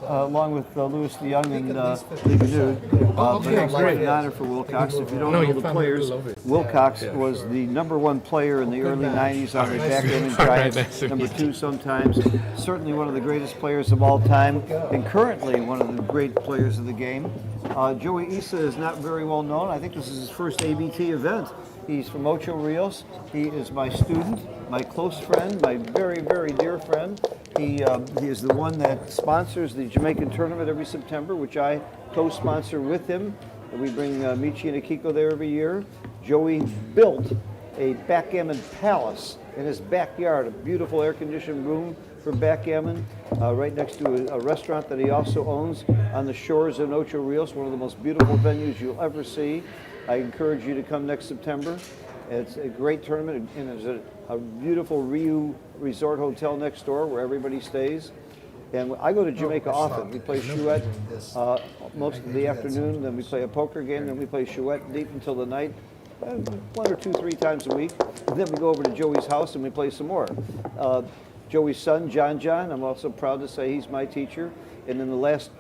Along with Louis DeYoung and Lee Gnude. But it's quite an honor for Wilcox. If you don't know the players, Wilcox was the #1 player in the early 90s on the Backgammon Giants, #2 sometimes. Certainly one of the greatest players of all time, and currently one of the great players of the game. Joey Issa is not very well known. I think this is his first ABT event. He's from Ocho Rios. He is my student, my close friend, my very, very dear friend. He is the one that sponsors the Jamaican tournament every September, which I co-sponsor with him. And we bring Michi and Akiko there every year. Joey built a backgammon palace in his backyard, a beautiful air-conditioned room for backgammon, right next to a restaurant that he also owns on the shores of Ocho Rios, one of the most beautiful venues you'll ever see. I encourage you to come next September. It's a great tournament, and there's a beautiful Riu Resort Hotel next door where everybody stays. And I go to Jamaica often. We play chouette most of the afternoon, then we play a poker game, then we play chouette deep until the night, 1 or 2, 3 times a week. And then we go over to Joey's house and we play some more. Joey's son, John, I'm also proud to say he's my teacher. And in the last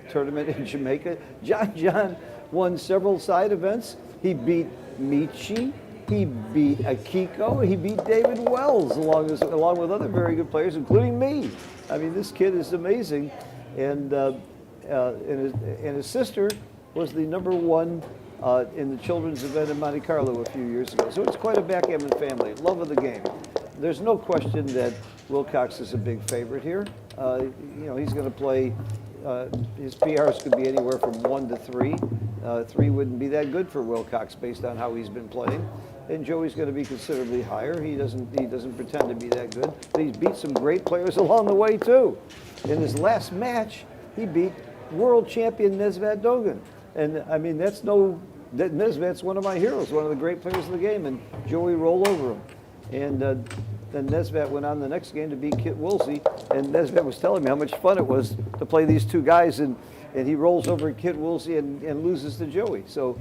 tournament in Jamaica, John won several side events. He beat Michi. He beat Akiko. He beat David Wells, along with other very good players, including me. I mean, this kid is amazing. And his sister was the #1 in the children's event in Monte Carlo a few years ago. So it's quite a backgammon family, love of the game. There's no question that Wilcox is a big favorite here. He's going to play. His PRs could be anywhere from 1 to 3. 3 wouldn't be that good for Wilcox based on how he's been playing. And Joey's going to be considerably higher. He doesn't pretend to be that good. But he's beat some great players along the way too. In his last match, he beat world champion Nesvat Dogan. And I mean, Nesvat's one of my heroes, one of the great players of the game. And Joey rolled over him. And then Nesvat went on the next game to beat Kit Woolsey, and Nesvat was telling me how much fun it was to play these two guys, and he rolls over Kit Woolsey and loses to Joey. So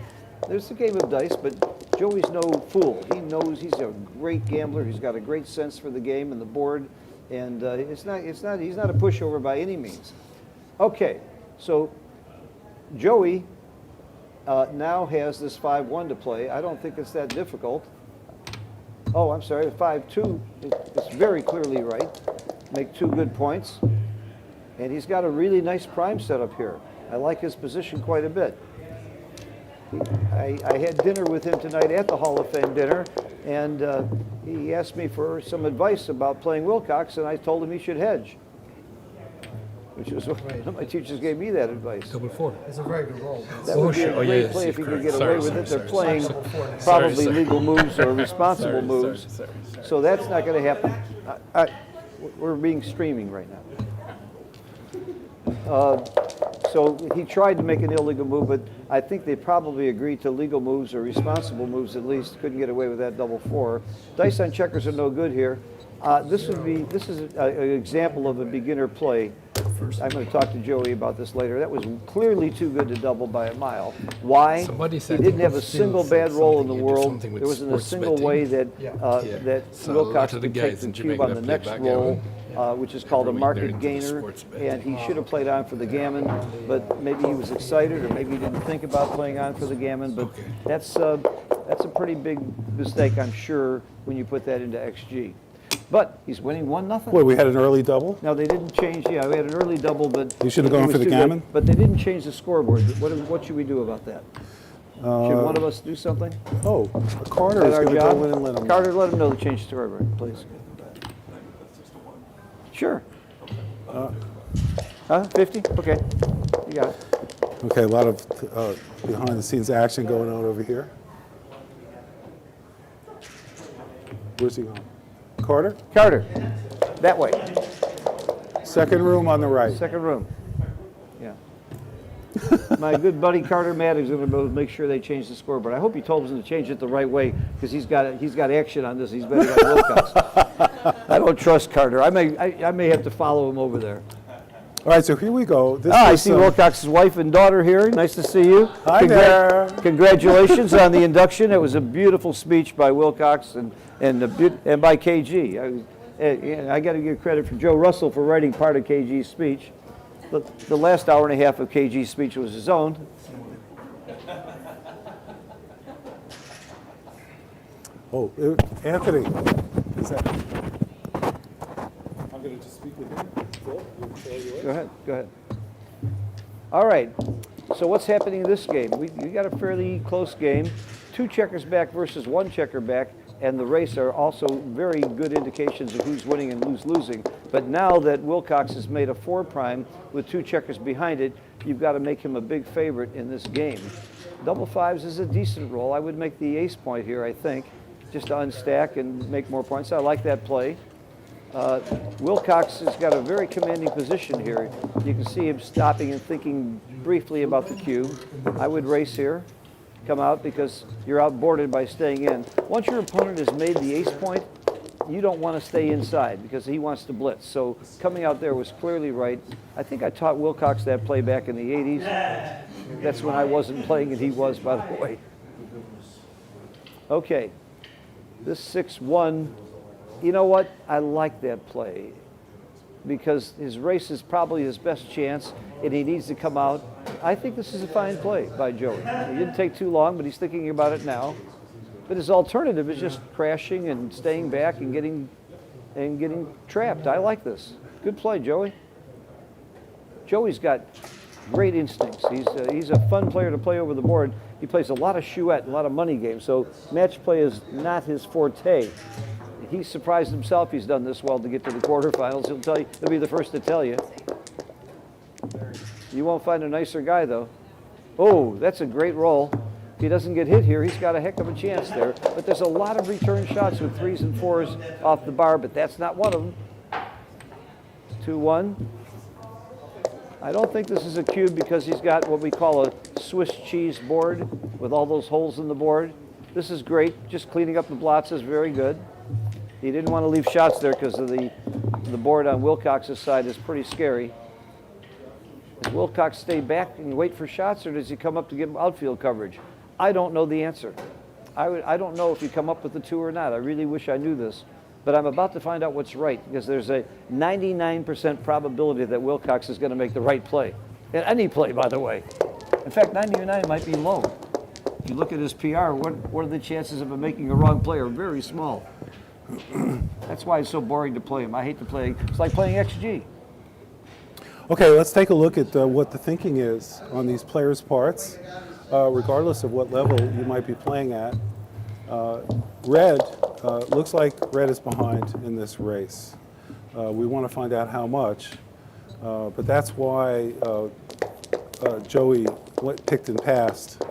there's a game of dice, but Joey's no fool. He knows he's a great gambler. He's got a great sense for the game and the board, and he's not a pushover by any means. Okay, so Joey now has this 5-1 to play. I don't think it's that difficult. Oh, I'm sorry, 5-2, it's very clearly right. Make 2 good points. And he's got a really nice prime setup here. I like his position quite a bit. I had dinner with him tonight at the Hall of Fame dinner, and he asked me for some advice about playing Wilcox, and I told him he should hedge, which was one of my teachers gave me that advice. Double 4. It's a very good roll. That would be a great play if he could get away with it. They're playing probably legal moves or responsible moves. So that's not going to happen. We're being streaming right now. So he tried to make an illegal move, but I think they probably agreed to legal moves or responsible moves at least. Couldn't get away with that double 4. Dice on checkers are no good here. This is an example of a beginner play. I'm going to talk to Joey about this later. That was clearly too good to double by a mile. Why? He didn't have a single bad roll in the world. There wasn't a single way that Wilcox could take the cube on the next roll, which is called a market gainer, and he should have played on for the gammon, but maybe he was excited, or maybe he didn't think about playing on for the gammon, but that's a pretty big mistake, I'm sure, when you put that into XG. But he's winning 1-0. Wait, we had an early double? No, they didn't change. Yeah, we had an early double, but You should have gone for the gammon? But they didn't change the scoreboard. What should we do about that? Should one of us do something? Oh, Carter is going to go in and let him. Carter, let him know to change the scoreboard, please. Sure. 50? Okay. You got it. Okay, a lot of behind-the-scenes action going on over here. Where's he going? Carter? Carter, that way. Second room on the right. Second room. Yeah. My good buddy Carter Maddox is going to make sure they change the scoreboard. I hope he told them to change it the right way, because he's got action on this. He's better than Wilcox. I don't trust Carter. I may have to follow him over there. All right, so here we go. I see Wilcox's wife and daughter here. Nice to see you. Hi there. Congratulations on the induction. It was a beautiful speech by Wilcox and by KG. I got to give credit for Joe Russell for writing part of KG's speech. the last hour and a half of KG's speech was his own. Oh, Anthony, is that? I'm going to just speak with him. Phil, Go ahead, go ahead. All right, so what's happening in this game? We got a fairly close game. 2 checkers back versus 1 checker back, and the race are also very good indications of who's winning and who's losing. But now that Wilcox has made a 4 prime with 2 checkers behind it, you've got to make him a big favorite in this game. Double 5s is a decent roll. I would make the ace point here, I think, just to unstack and make more points. I like that play. Wilcox has got a very commanding position here. You can see him stopping and thinking briefly about the cube. I would race here, come out, because you're outboarded by staying in. Once your opponent has made the ace point, you don't want to stay inside because he wants to blitz. So coming out there was clearly right. I think I taught Wilcox that play back in the 80s. That's when I wasn't playing and he was, by the way. Okay, this 6-1, you know what? I like that play because his race is probably his best chance and he needs to come out. I think this is a fine play by Joey. He didn't take too long, but he's thinking about it now. But his alternative is just crashing and staying back and getting trapped. I like this. Good play, Joey. Joey's got great instincts. He's a fun player to play over the board. He plays a lot of chouette, a lot of money games, so match play is not his forte. He's surprised himself he's done this well to get to the quarterfinals. He'll be the first to tell you. You won't find a nicer guy, though. Oh, that's a great roll. If he doesn't get hit here, he's got a heck of a chance there. But there's a lot of return shots with 3s and 4s off the bar, but that's not one of them. 2-1. I don't think this is a cube because he's got what we call a Swiss cheese board with all those holes in the board. This is great. Just cleaning up the blots is very good. He didn't want to leave shots there because of the board on Wilcox's side is pretty scary. Does Wilcox stay back and wait for shots, or does he come up to get outfield coverage? I don't know the answer. I don't know if you come up with the 2 or not. I really wish I knew this. But I'm about to find out what's right because there's a 99% probability that Wilcox is going to make the right play. And any play, by the way. In fact, 99 might be low. If you look at his PR, what are the chances of him making a wrong play are very small. That's why it's so boring to play him. I hate to play. It's like playing XG. Okay, let's take a look at what the thinking is on these players' parts, regardless of what level you might be playing at. Red, looks like red is behind in this race. We want to find out how much, but that's why Joey picked and passed,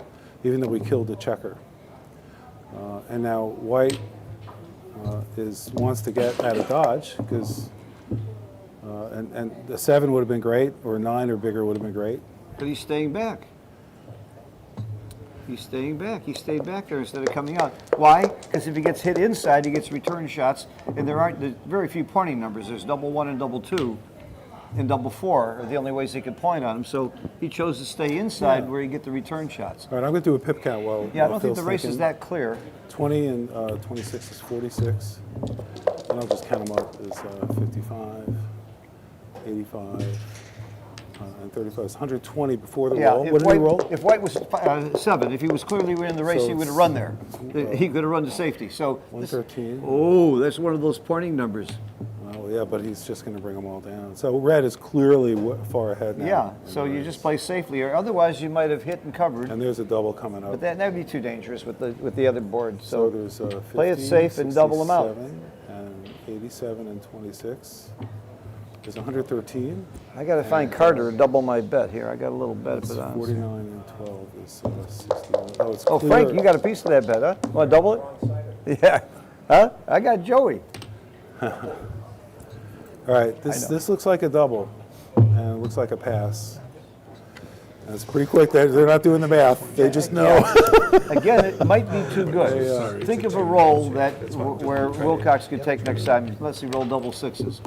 even though we killed the checker. And now white wants to get out of dodge because, and the 7 would have been great, or 9 or bigger would have been great. But he's staying back. He's staying back. He stayed back there instead of coming out. Why? Because if he gets hit inside, he gets return shots, and there's very few pointing numbers. There's double 1 and double 2, and double 4 are the only ways he could point on him. So he chose to stay inside where you get the return shots. All right, I'm going to do a pip count while I don't think Phil's the race thinking. is that clear. 20 and 26 is 46. And I'll just count them up as 55, 85, and 35. It's 120 before the roll. What did he roll? If white was 7, if he was clearly in the race, So he would have run there. He could have run to safety. So 113. oh, that's one of those pointing numbers. Oh, yeah, but he's just going to bring them all down. So red is clearly far ahead now. Yeah, so you just play safely, or otherwise you might have hit and covered. And there's a double coming up. But that would be too dangerous with the other board. So So there's 50, play it safe and double them out. 67, and 87 and 26. There's 113. I got to find Carter and double my bet here. I got a little bet That's of it on. 49 and 12 is 61. Oh, it's Oh, clear. Frank, you got a piece of that bet, huh? Want to double it? Yeah. Huh? I got Joey. All right, this looks like a double, and it looks like a pass. And it's pretty quick. They're not doing the math. They just know. Again, it might be too good. Think of a roll where Wilcox could take next time. Let's see, roll double 6s.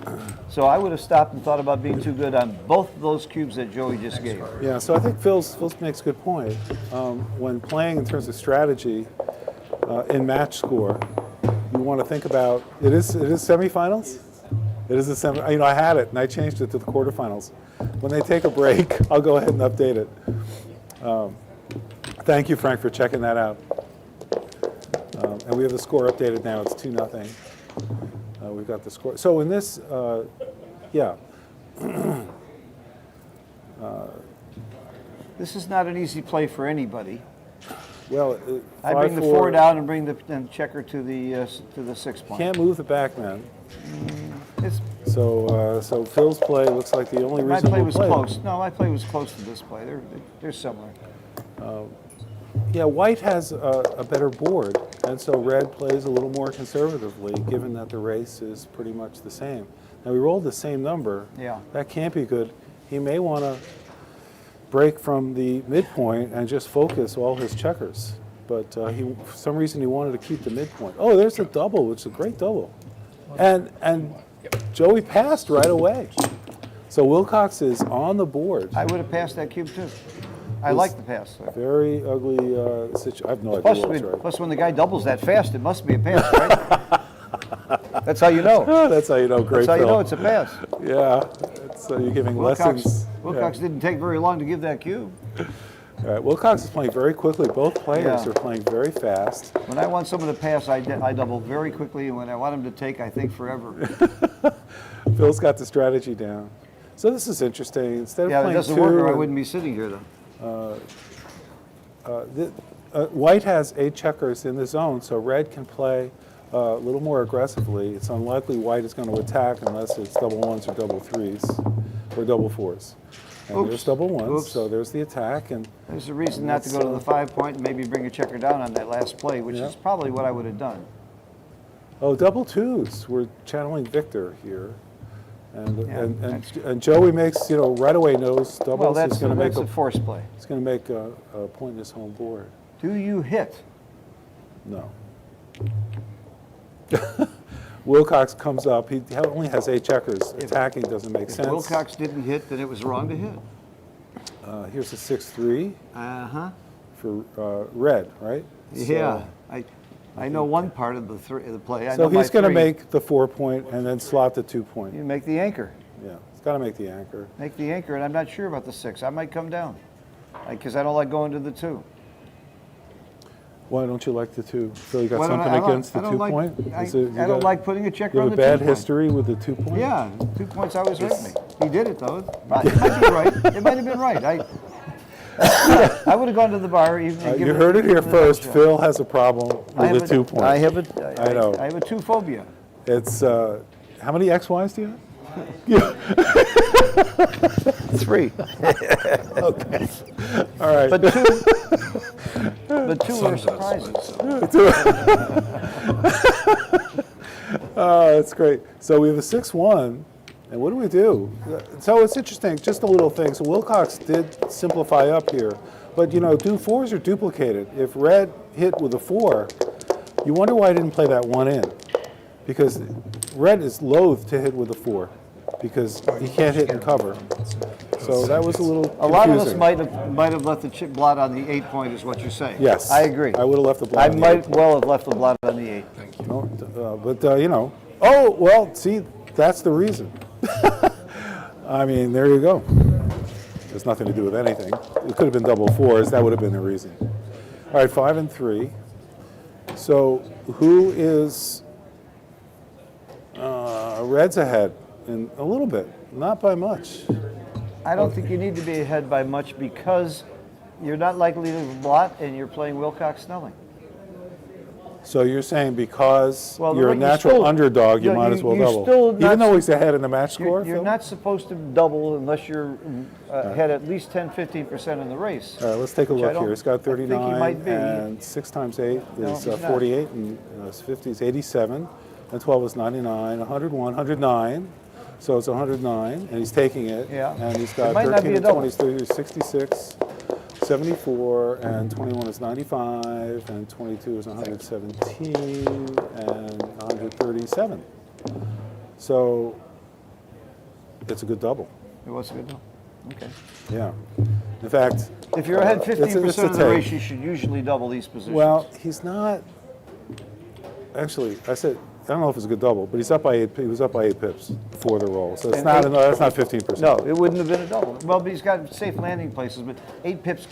So I would have stopped and thought about being too good on both of those cubes that Joey just gave. Yeah, so I think Phil's makes a good point. When playing in terms of strategy in match score, you want to think about it is semifinals. It is a semi. I had it and I changed it to the quarterfinals. when they take a break, I'll go ahead and update it. Thank you, Frank, for checking that out. And we have the score updated now. It's 2-0. We've got the score. So in this, yeah. This is not an easy play for anybody. Well, I bring the 4 down and bring the checker to the 6 point. Can't move the backman. It's, So Phil's play looks like the only my reasonable play was close. No, my play was close to this play. They're similar. Yeah, white has a better board, and so red plays a little more conservatively, given that the race is pretty much the same. Now, we rolled the same number. Yeah. That can't be good. He may want to break from the midpoint and just focus all his checkers. But for some reason, he wanted to keep the midpoint. Oh, there's a double, which is a great double. And Joey passed right away. So Wilcox is on the board. I would have passed that cube too. I like the pass. Very ugly situation. I have no idea what's right. Plus, when the guy doubles that fast, it must be a pass, right? That's how you know. That's how you know. Great. That's how you Phil. know it's a pass. Yeah. So you're giving lessons. Wilcox didn't take very long to give that cube. All right. Wilcox is playing very quickly. Both players are playing very fast. When I want someone to pass, I double very quickly, and when I want him to take, I think forever. Phil's got the strategy down. So this is interesting. Instead of Yeah, it playing doesn't two, work, or I wouldn't be sitting here though. White has 8 checkers in the zone, so red can play a little more aggressively. It's unlikely white is going to attack unless it's double 1s or double 3s or double 4s. And there's double 1s, so there's the attack. And there's a reason not to go to the 5 point and maybe bring a checker down on that last play, which is probably what I would have done. Oh, double 2s. We're channeling Victor here. And Joey makes, right away knows doubles. Well, that's going to make a force play. It's going to make a point in his home board. Do you hit? No. Wilcox comes up. He only has 8 checkers. Attacking doesn't make sense. If Wilcox didn't hit, then it was wrong to hit. Here's a 6-3 for red, right? Yeah. I know one part of the play. So he's going to make the 4 point and then slot the 2 point. You make the anchor. Yeah, he's got to make the anchor. Make the anchor, and I'm not sure about the 6. I might come down because I don't like going to the 2. Why don't you like the 2? Phil, you got something against the 2 point? I don't like putting a checker you on have the 2 a bad point. history with the 2 point? Yeah, 2 points always hurt me. He did it though. It might be right. It might have been right. I would have gone to the bar. You heard it here first. Phil has a problem with the 2 point. I have I know. I have a 2 phobia. It's how many XYs do you have? 3. Okay. All right. But 2 are surprising. Oh, that's great. So we have a 6-1. And what do we do? So it's interesting, just a little thing. So Wilcox did simplify up here. But, do 4s are duplicated. If red hit with a 4, you wonder why I didn't play that 1 in. Because red is loath to hit with a 4 because he can't hit and cover. So that was a little confusing. A lot of us might have left the chip blot on the 8 point is what you're saying. Yes. I agree. I would have left the blot I on the might well have left the blot on the 8. Thank you. No, oh, well, see, that's the reason. I mean, there you go. There's nothing to do with anything. It could have been double 4s. That would have been the reason. All right, 5 and 3. So who is red's ahead? In a little bit, not by much. I don't think you need to be ahead by much because you're not likely to blot and you're playing Wilcox Snelling. So you're saying because Well, you're a natural underdog, you you- might as well you're double. still not Even though s- he's ahead in the match score, You're Phil? not supposed to double unless you're ahead at least 10-15% in the race. All right, let's take a which I look don't- here. He's got I think he 39, might be. and 6 times 8 No, is he's not. 48, and 50 is 87, and 12 is 99, 101, 109. So it's 109, and he's taking it. Yeah. And he's It got might not 13 be a and double. 20 is 30, 66, 74, and 21 is 95, and 22 is 117, and 137. So it's a good double. It was a good one. Okay. Yeah. In fact, If you're ahead it's 15% a of the race, take. you should usually double these positions. Well, he's not. Actually, I said I don't know if it's a good double, but he's up by 8. He was up by 8 pips before the roll, so it's And not. That's not 15%. No, it wouldn't have been a double. Well, but he's got safe landing places, but 8 pips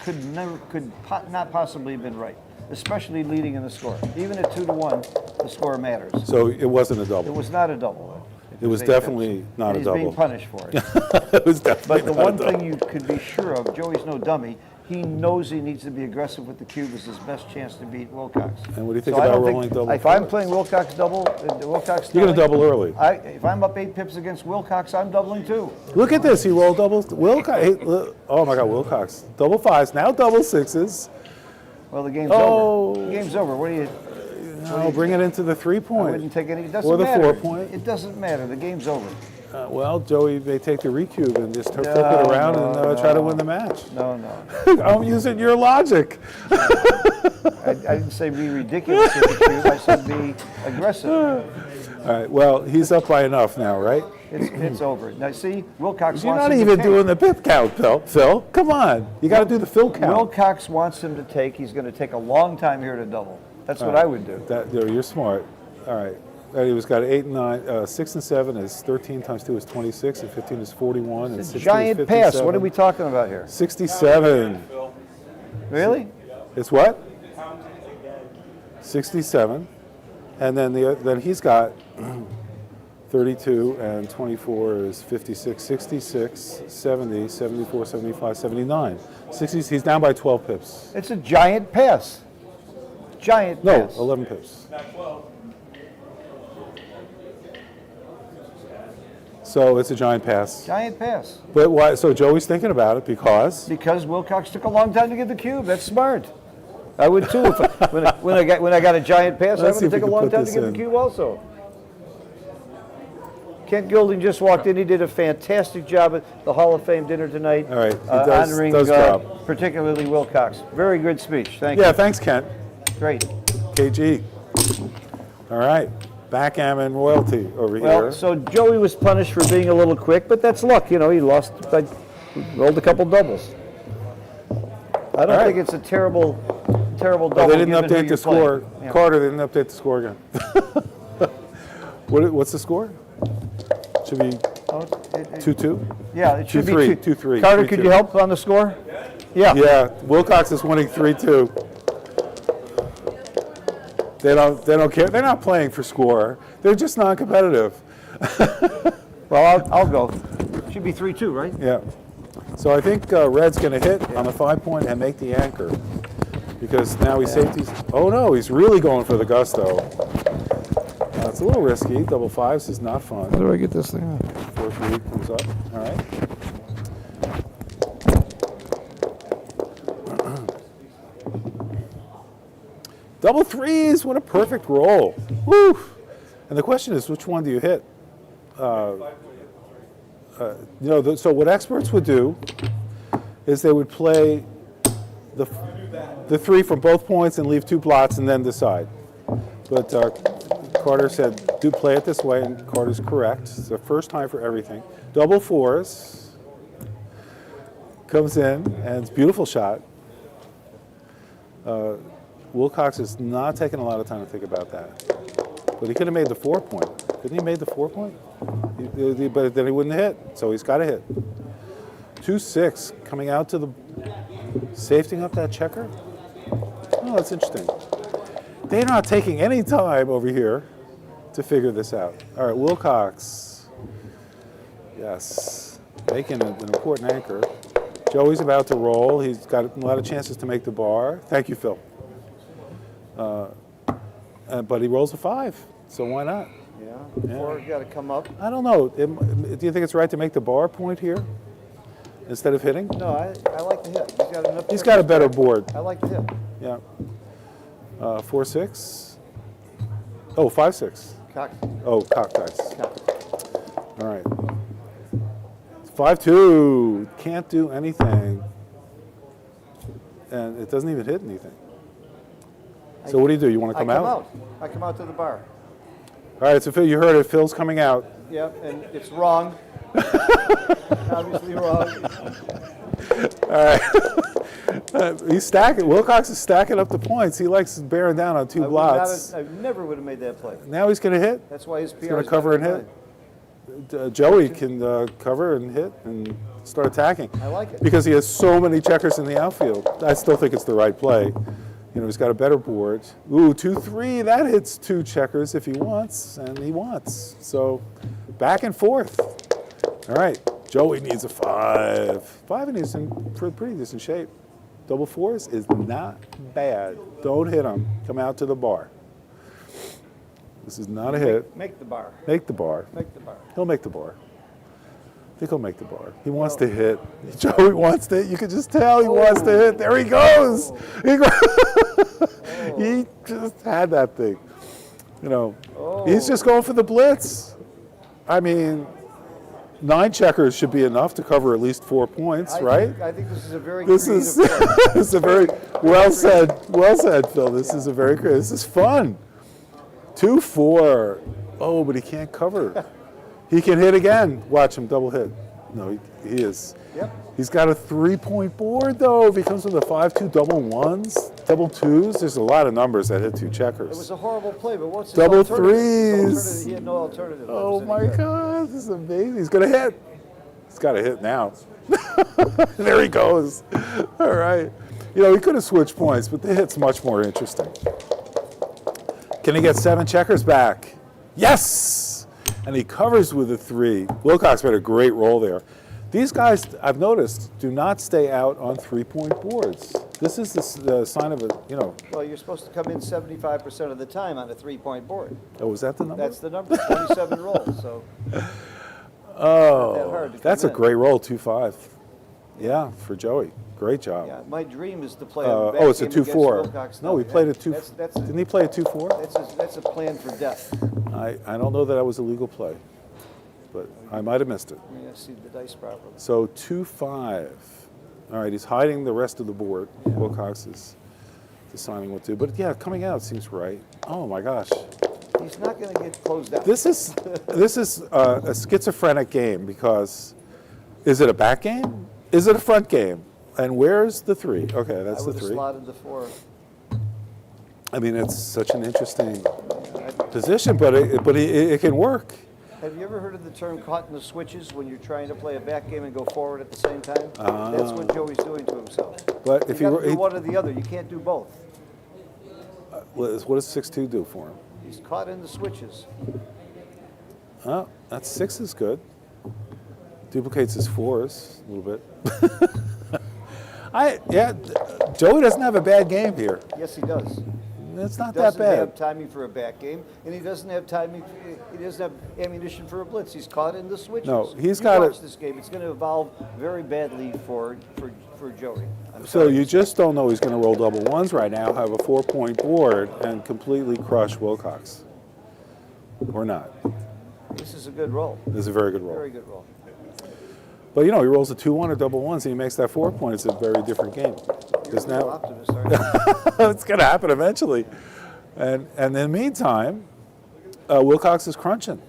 not possibly have been right, especially leading in the score. Even at 2-1, the score matters. So it wasn't a double. It was not a double. It was 8 definitely pips. not And a double. He's being punished for it. It was definitely But the not a one double. thing you could be sure of, Joey's no dummy. He knows he needs to be aggressive with the cube as his best chance to beat Wilcox. And what do you think So I about don't rolling double If I'm fours? playing Wilcox double, Wilcox You're going to styling, double early. if I'm up 8 pips against Wilcox, I'm doubling too. Look at this. He rolled doubles. Wilcox. Oh my God, Wilcox. Double 5s. Now double 6s. Well, the game's Oh. over. The game's over. What do you? No, bring it into the 3-point. I wouldn't take any. It doesn't Or the matter. 4-point. It doesn't matter. The game's over. Well, Joey may take the recube and just flip it around and try to win the match. No, no. I'm using your logic. I didn't say be ridiculous with the cube. I said be aggressive. All right. Well, he's up by enough now, right? It's over. Now, see, Wilcox You're wants not him even to take. doing the pip count, Phil. Come on. You got to do the Phil count. Wilcox wants him to take. He's going to take a long time here to double. That's what I would do. You're smart. All right. He was got 8 and 9, 6 and 7 is 13 times 2 is 26, and 15 is 41, and 16 Giant is pass. 57. What are we talking about here? 67. Really? It's what? 67, and then he's got 32 and 24 is 56, 66, 70, 74, 75, 79. 60. He's down by 12 pips. It's a giant pass. Giant No, pass. 11 pips. So it's a giant pass. Giant pass. But why? So Joey's thinking about it because Because Wilcox took a long time to get the cube. That's smart. I would too. When I got a giant pass, Let's I see would if we take a can long put time to this get the in. cube also. Kent Gilding just walked in. He did a fantastic job at the Hall of Fame dinner tonight. All right, he does honoring drop. particularly Wilcox. Very good speech. Thank yeah, you. thanks Kent. Great. KG. All right, backgammon royalty over Well, here. so Joey was punished for being a little quick, but that's luck. You know, he lost, he rolled a couple doubles. I don't right. think it's a terrible double. Oh, they didn't given who update you're the score. playing. Yeah. Carter didn't update the score again. What's the score? Should be Oh, 2-2. yeah, it should 2-3, be 2-3. Carter, 3-2. could you help on the score? Yeah. Yeah, Wilcox is winning 3-2. They don't care. They're not playing for score. They're just non-competitive. Well, I'll go. Should be 3-2, right? Yeah. So I think Red's going to hit on the 5-point and make the anchor because now he's safety. Oh no, he's really going for the gusto. It's a little risky. Double 5s is not fun. How do I get this thing on? 4-3 comes up. All right. Double 3s, what a perfect roll. Woo! And the question is, which one do you hit? So what experts would do is they would play the 3 from both points and leave 2 blots and then decide. But Carter said, do play it this way, and Carter's correct. It's the first time for everything. Double 4s comes in, and it's a beautiful shot. Wilcox is not taking a lot of time to think about that. But he could have made the 4-point. Couldn't he made the 4-point? But then he wouldn't hit, so he's got to hit. 2-6 coming out to the safetying up that checker. Oh, that's interesting. They're not taking any time over here to figure this out. All right, Wilcox. Yes, making an important anchor. Joey's about to roll. He's got a lot of chances to make the bar. Thank you, Phil. But he rolls a 5, so why not? Yeah. 4's got to come up. I don't know. Do you think it's right to make the bar point here instead of hitting? No, I like the hit. He's got enough. He's got a better board. I like the hit. Yeah. 4-6. Oh, 5-6. Cock. Oh, cock dice. Cock. All right. 5-2. Can't do anything. And it doesn't even hit anything. So what do? You want to come out? I come out to the bar. All right, so Phil, you heard it. Phil's coming out. Yep, and it's wrong. Obviously wrong. All right. He's stacking. Wilcox is stacking up the points. He likes bearing down on two blots. I never would have made that play. Now he's going to hit. That's why his PR He's going is to cover and better hit. Joey can cover and hit and start attacking. I like it. Because he has so many checkers in the outfield. I still think it's the right play. You know, he's got a better board. Ooh, 2-3. That hits 2 checkers if he wants, and he wants. So back and forth. All right. Joey needs a 5. 5, and he's in pretty decent shape. Double 4s is not bad. Don't hit him. Come out to the bar. This is not a hit. Make the bar. Make the bar. Make the bar. He'll make the bar. I think he'll make the bar. He wants to hit. Joey wants to hit. You can just tell he wants to hit. There he goes. He just had that thing. You know, he's just going for the blitz. I mean, 9 checkers should be enough to cover at least 4 points, right? I think this is a very This is a very well said, Phil. This is a very creative. This is fun. 2-4. Oh, but he can't cover. He can hit again. Watch him double hit. No, he is. Yep. He's got a 3-point board though. If he comes with a 5-2 double 1s, double 2s, there's a lot of numbers that hit 2 checkers. It was a horrible play, but what's his double alternative? 3s. He had no alternative. Oh my God, this is amazing. He's gonna hit. He's got to hit now. There he goes. All right. You know, he could have switched points, but the hit's much more interesting. Can he get 7 checkers back? Yes! And he covers with a 3. Wilcox made a great roll there. These guys, I've noticed, do not stay out on 3-point boards. This is the sign of a, you know. Well, you're supposed to come in 75% of the time on a 3-point board. Oh, was that the number? That's the number, 27 rolls. So. Oh, that's a great roll, 2-5. Yeah, for Joey. Great job. Yeah, my dream is to play oh, it's a 2-4. Wilcox. No, he played a 2. Didn't he play a 2-4? That's a plan for death. I don't know that that was a legal play, but I might have missed it. You gotta see the dice properly. So 2-5. All right, he's hiding the rest of the board. Yeah. Wilcox is deciding what to do. But yeah, coming out seems right. Oh my gosh. He's not going to get closed out. This is a schizophrenic game because is it a back game? Is it a front game? And where's the 3? Okay, that's the 3. I would have slotted the 4. I mean, it's such an interesting position, but it can work. Have you ever heard of the term caught in the switches when you're trying to play a back game and go forward at the same time? That's what Joey's doing to himself. But if you got to do one or the other, you can't do both. What does 6-2 do for him? He's caught in the switches. Oh, that 6 is good. Duplicates his 4s a little bit. Joey doesn't have a bad game here. Yes, he does. It's not that bad. He doesn't have timing for a back game, and he doesn't have timing. He doesn't have ammunition for a blitz. He's caught in the switches. No, he's got to watch this game. It's going to evolve very badly for Joey. So you just don't know he's going to roll double 1s right now, have a 4-point board, and completely crush Wilcox, or not. This is a good roll. This is a very good roll. Very good roll. But you know, he rolls a 2-1 or double 1s, and he makes that 4 point. It's a very different game. You're a little optimist, aren't you? It's going to happen eventually. And in the meantime, Wilcox is crunching.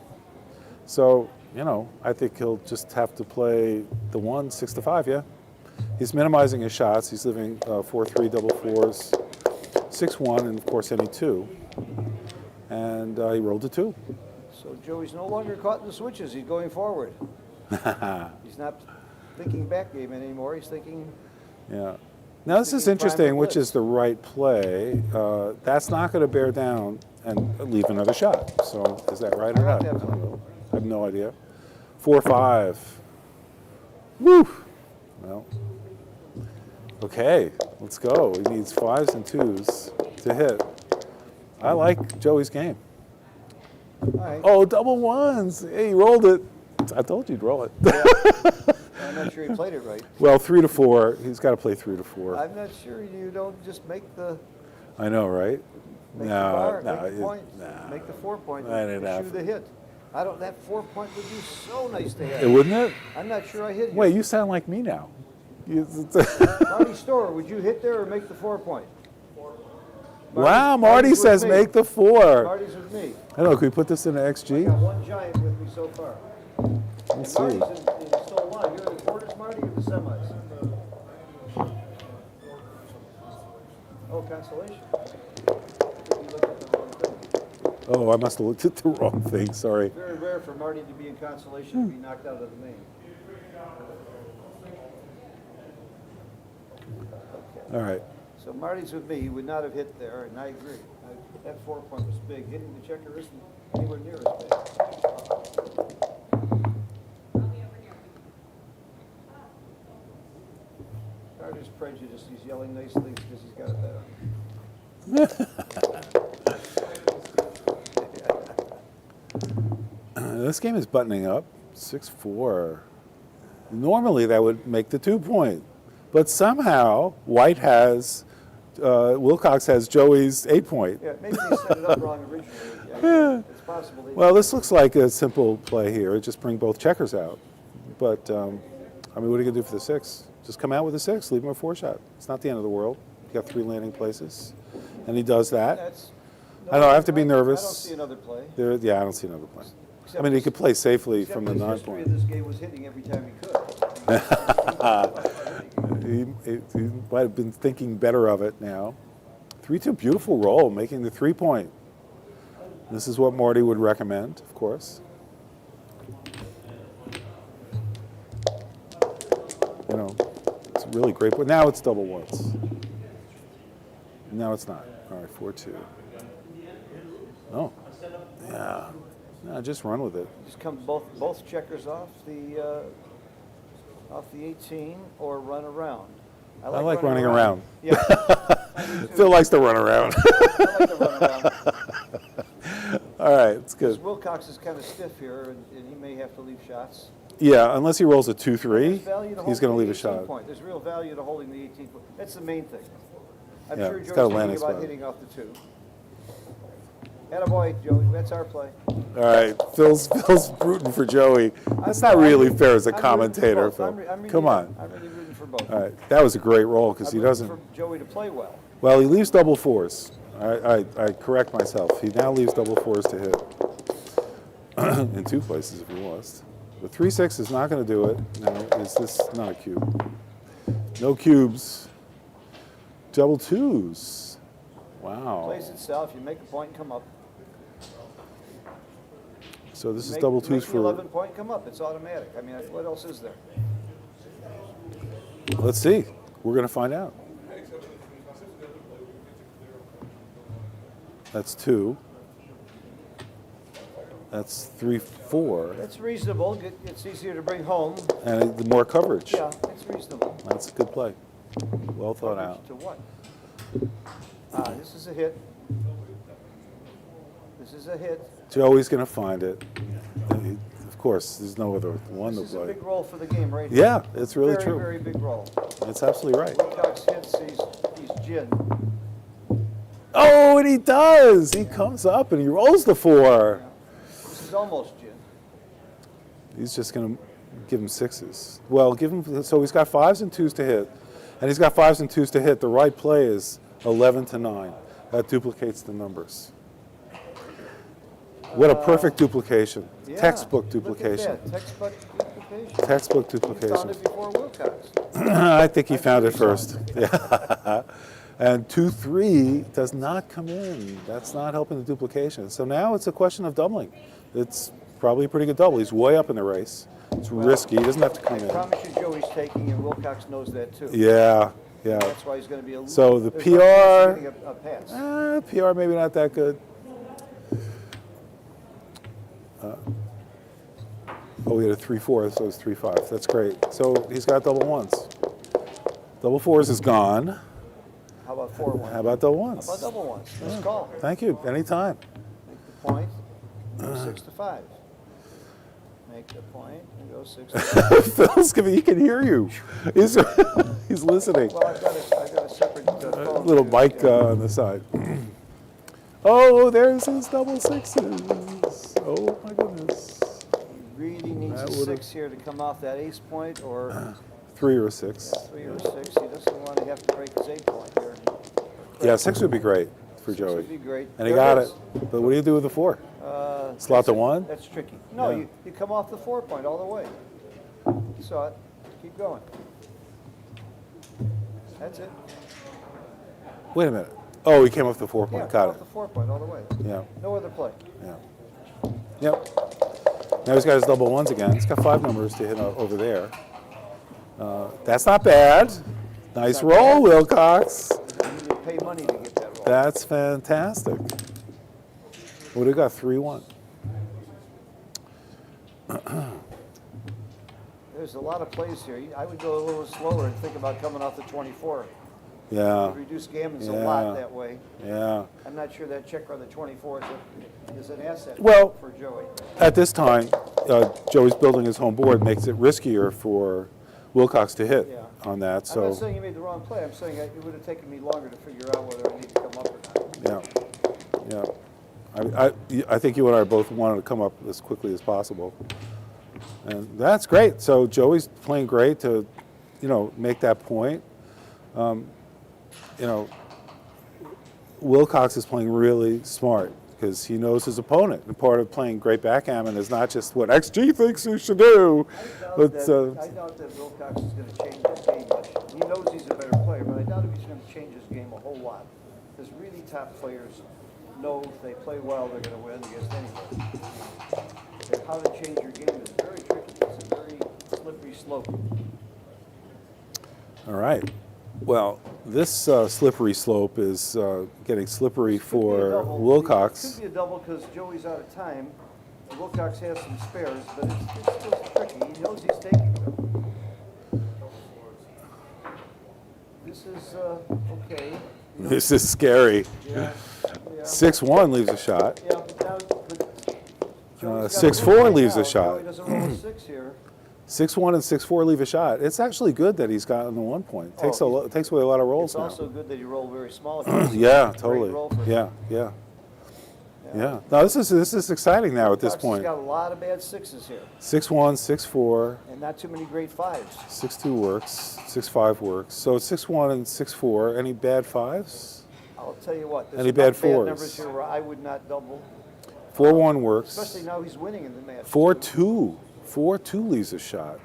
So, you know, I think he'll just have to play the 1, 6-5, yeah. He's minimizing his shots. He's living 4-3, double 4s, 6-1, and of course any 2. And he rolled a 2. So Joey's no longer caught in the switches. He's going forward. He's not thinking back game anymore. He's thinking. Yeah. Now this is interesting, which is the right play. That's not going to bear down and leave another shot. So is that right or not? I don't know. I have no idea. 4-5. Woo! Well. Okay, let's go. He needs 5s and 2s to hit. I like Joey's game. All right. Oh, double 1s. Hey, he rolled it. I told you he'd roll it. Yeah. I'm not sure he played it right. Well, 3-4. He's got to play 3-4. I'm not sure you don't just make the. I know, right? Make the bar, no, make the point, make the 4-point, shoot the hit. That 4-point would be so nice to hit. Wouldn't it? I'm not sure I hit you. Wait, you sound like me now. Marty Storer, would you hit there or make the 4-point? Wow, Marty says make the 4. Marty's with me. I don't know, can we put this in an XG? I got one giant with me so far. Let's see. Marty's still alive. You're in the quarters, Marty, or the semis? consolation. You looked at the wrong thing. Oh, I must have looked at the wrong thing. Sorry. Very rare for Marty to be in consolation and be knocked out of the main. Okay. All right. So Marty's with me. He would not have hit there, and I agree. That 4-point was big. Hitting the checker isn't anywhere near as big. Carter's prejudiced. He's yelling nice things because he's got it better. This game is buttoning up. 6-4. Normally that would make the 2-point. But somehow White has, Wilcox has Joey's 8-point. Yeah, maybe they set it up wrong originally. Yeah, it's possible. Well, this looks like a simple play here. Just bring both checkers out. But, I mean, what are you going to do for the 6? Just come out with a 6, leave him a 4-shot. It's not the end of the world. You got 3 landing places. And he does that. I know, I have to be nervous. I don't see another play. Yeah, I don't see another play. I mean, he could play safely from the 9-point. This game was hitting every time he could. He might have been thinking better of it now. 3-2, beautiful roll, making the 3-point. This is what Marty would recommend, of course. You know, it's really great. But now it's double ones. Now it's not. All right, 4-2. Oh, yeah. No, just run with it. Just come both checkers off the 18 or run around. I like running around. Yeah. Phil likes to run around. I like to run around. All right, it's good. Because Wilcox is kind of stiff here, and he may have to leave shots. Yeah, unless he rolls a There's 2-3, value to he's going to holding leave the a shot. 18 point. There's real value to holding the 18 point. That's the main thing. I'm Yeah, sure it's Joe's got a thinking landing about spot. hitting off the 2. Attaboy, Joey. That's our play. All right, Phil's rooting for Joey. That's not really fair as a I'm rooting for commentator, both. Phil. I'm really- Come on. I'm really rooting for both. All right, that was a great roll because he I'm rooting doesn't. for Joey to play well. Well, he leaves double 4s. I correct myself. He now leaves double 4s to hit in 2 places if he wants. The 3-6 is not going to do it. Now, is this not a cube? No cubes. Double 2s. Wow. Plays itself. You make a point and come up. So this is Make- double 2s make the for. 11 point come up. It's automatic. I mean, what else is there? Let's see. We're going to find out. That's 2. That's 3-4. That's reasonable. It's easier to bring home. And the more coverage. Yeah, it's reasonable. That's a good play. Well thought out. To what? This is a hit. This is a hit. Joey's going to find it. Of course, there's no other one to This is a play. big roll for the game right here. Yeah, it's really very, true. Very big roll. That's absolutely right. Wilcox hits, he's gin. Oh, and he does. He comes up and he rolls the 4. This is almost gin. He's just going to give him 6s. Well, give him. So he's got 5s and 2s to hit, and he's got 5s and 2s to hit. The right play is 11 to 9. That duplicates the numbers. What a perfect duplication. Yeah, Textbook duplication. Look at that. Textbook duplication. Textbook He duplication. found it before Wilcox. I think he found it first. Yeah. And 2-3 does not come in. That's not helping the duplication. So now it's a question of doubling. It's probably a pretty good double. He's way up in the race. It's risky. He doesn't have to come I in. promise you Joey's taking, and Wilcox knows that too. Yeah, yeah. That's why he's going to be a little. So the there's no chance of getting a pass. PR maybe not that good. Oh, we had a 3-4, so it's 3-5. That's great. So he's got double 1s. Double 4s is gone. How about 4-1? How about double 1s? How about double ones? Nice call. Thank you. Anytime. Make the point. Go 6-5. Make the point and go 6-5. Phil's giving. He can hear you. He's listening. Well, I've got a separate phone. Little mic on the side. Oh, there's his double 6s. Oh my goodness. He really needs That a would've- 6 here to come off that ace point, or 3 or a 6. 3 or 6. He doesn't want to have to break his 8 point here. Yeah, 6 would be great for 6 would Joey. be great. And he There got is. it. But what do you do with the 4? Slot to 1? That's tricky. No, Yeah. you come off the 4 point all the way. You saw it. Keep going. That's it. Wait a minute. Oh, he came off the 4-point. Yeah, Got off it. the 4-point all the way. Yeah. No other play. Yeah. Yep. Now he's got his double ones again. He's got 5 numbers to hit over there. That's not bad. Nice Not roll, bad. Wilcox. You need to pay money to get that roll. That's fantastic. Would have got 3-1. There's a lot of plays here. I would go a little slower and think about coming off the 24. Yeah. Reduce gammons a Yeah. lot that way. Yeah. I'm not sure that check on the 24 is an asset Well, for Joey. At this time, Joey's building his home board makes it riskier for Wilcox to hit Yeah. on that. I'm So not saying you made the wrong play. I'm saying it would have taken me longer to figure out whether I need to come up or not. yeah, yeah. I think you and I both wanted to come up as quickly as possible, and that's great. So Joey's playing great to, make that point. Wilcox is playing really smart because he knows his opponent. And part of playing great backgammon is not just what XG thinks you should do. I doubt that Wilcox is going to change his game much. He knows he's a better player, but I doubt if he's going to change his game a whole lot. Because really top players know if they play well, they're going to win against anybody. And how to change your game is very tricky. It's a very slippery slope. All right. Well, this slippery slope is getting slippery for It Wilcox. could be a double because Joey's out of time. Wilcox has some spares, but it's still tricky. He knows he's taking them. This is okay. This is scary. Yeah. 6-1 leaves a shot. Yeah, but now, Joey's got 6-4 roll right leaves a now. shot. Joey doesn't roll a 6 here. 6-1 and 6-4 leave a shot. It's actually good that he's gotten the 1 point. Takes away a lot of rolls It's now. also good that he rolled very small. Yeah, Great totally. roll for him. Yeah. Now this is exciting now at this Wilcox point. has got a lot of bad 6s here, 6-1, 6-4, and not too many great 5s. 6-2 works, 6-5 works. So 6-1 and 6-4. Any bad 5s? I'll tell you what. There's Any enough bad 4s? numbers here where I would not double, 4-1 works. especially now he's winning in the match. 4-2. 4-2 leaves a shot.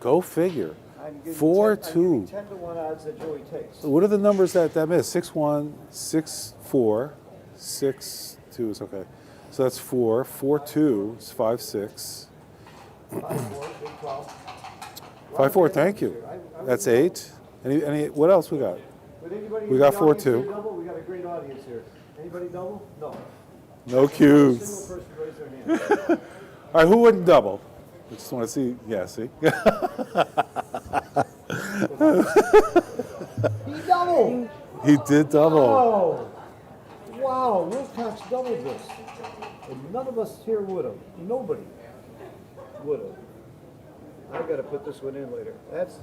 Go figure. I'm giving 4-2. 10 to 1 odds that Joey takes. What are the numbers that miss? 6-1, 6-4, 6-2 is okay. So that's 4. 4-2 is 5-6. 5-4, big 12. 5-4, thank you. That's 8. Any? What else we got? Would anybody We got in the audience 4-2. here double? We got a great audience here. Anybody double? No. No Single cubes. person raise their hand. All right, who wouldn't double? I just want to see. Yeah, see. He doubled! He did double. Oh! Wow, Wilcox doubled this. And none of us here would have. Nobody would have. I got to put this one in later. That's,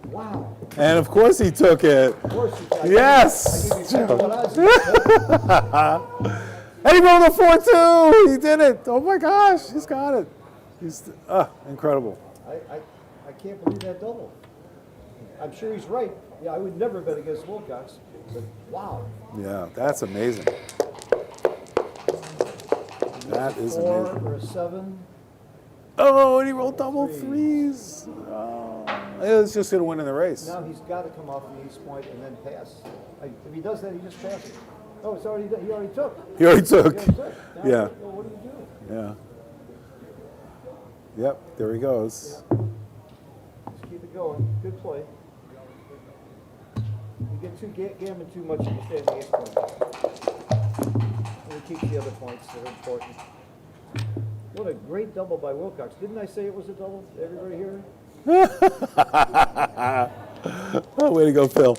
wow. And of course he took it. Of course you can. Yes! I give you 10 to 1 odds. And he rolled a 4-2. He did it. Oh my gosh, he's got it. He's incredible. I can't believe that double. I'm sure he's right. Yeah, I would never bet against Wilcox, but wow. Yeah, that's amazing. That is 4 amazing. or a 7. Oh, and he rolled double 3s. Oh, he was just going to win in the race. Now he's got to come off the ace point and then pass. If he does that, he just passes. Oh, it's already done. He already took. He already took. He already took. Now, Yeah. What do you do? Yeah. Yep, there he goes. Just keep it going. Good play. You get too gammon too much, you stay in the ace point. And we keep the other points that are important. What a great double by Wilcox. Didn't I say it was a double? Everybody here? Oh, way to go, Phil.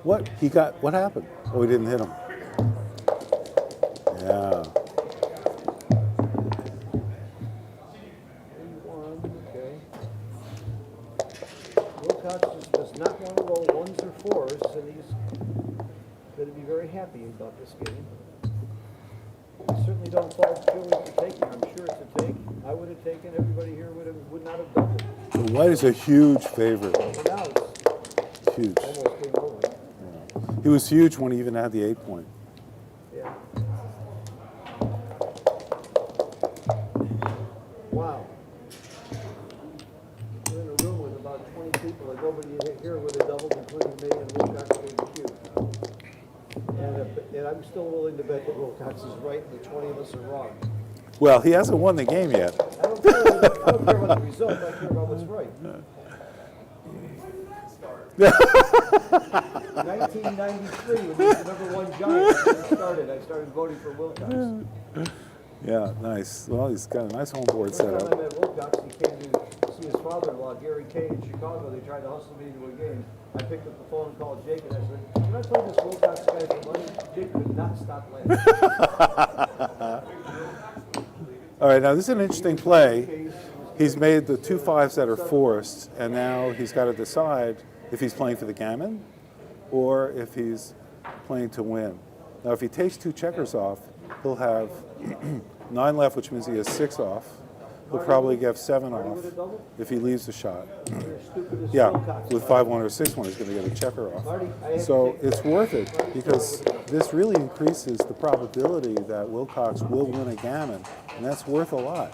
What? What happened? Oh, he didn't hit him. Yeah. 1, okay. Wilcox does not want to roll 1s or 4s, and he's going to be very happy about this game. I certainly don't fault Joey for taking. I'm sure it's a take. I would have taken. Everybody here would not have doubled. The white is a huge favorite. But now it's Huge. almost game over. He was huge when he even had the 8 point. Yeah. Wow. We're in a room with about people, like nobody here would have doubled, including me, and Wilcox gave the cube. And I'm still willing to bet that Wilcox is right and the 20 of us are wrong. Well, he hasn't won the game yet. I don't care about the result, I care about what's right. 1993, when he was the #1 Giant, I started voting for Wilcox. Yeah, nice. Well, he's got a nice home board set First time I up. met Wilcox, he came to see his father-in-law, Gary Kay, in Chicago. They tried to hustle me into a game. I picked up the phone and called Jake, and I said, "Can I play this Wilcox guy for money?" Jake could not stop laughing. All right, now this is an interesting play. He's made the 2 5s that are forced, and now he's got to decide if he's playing for the gammon or if he's playing to win. Now, if he takes 2 checkers off, he'll have 9 left, which means he has 6 off. He'll probably get 7 off if he leaves the shot. Yeah, with 5-1 or 6-1, he's going to get a checker off. So it's worth it because this really increases the probability that Wilcox will win a gammon, and that's worth a lot.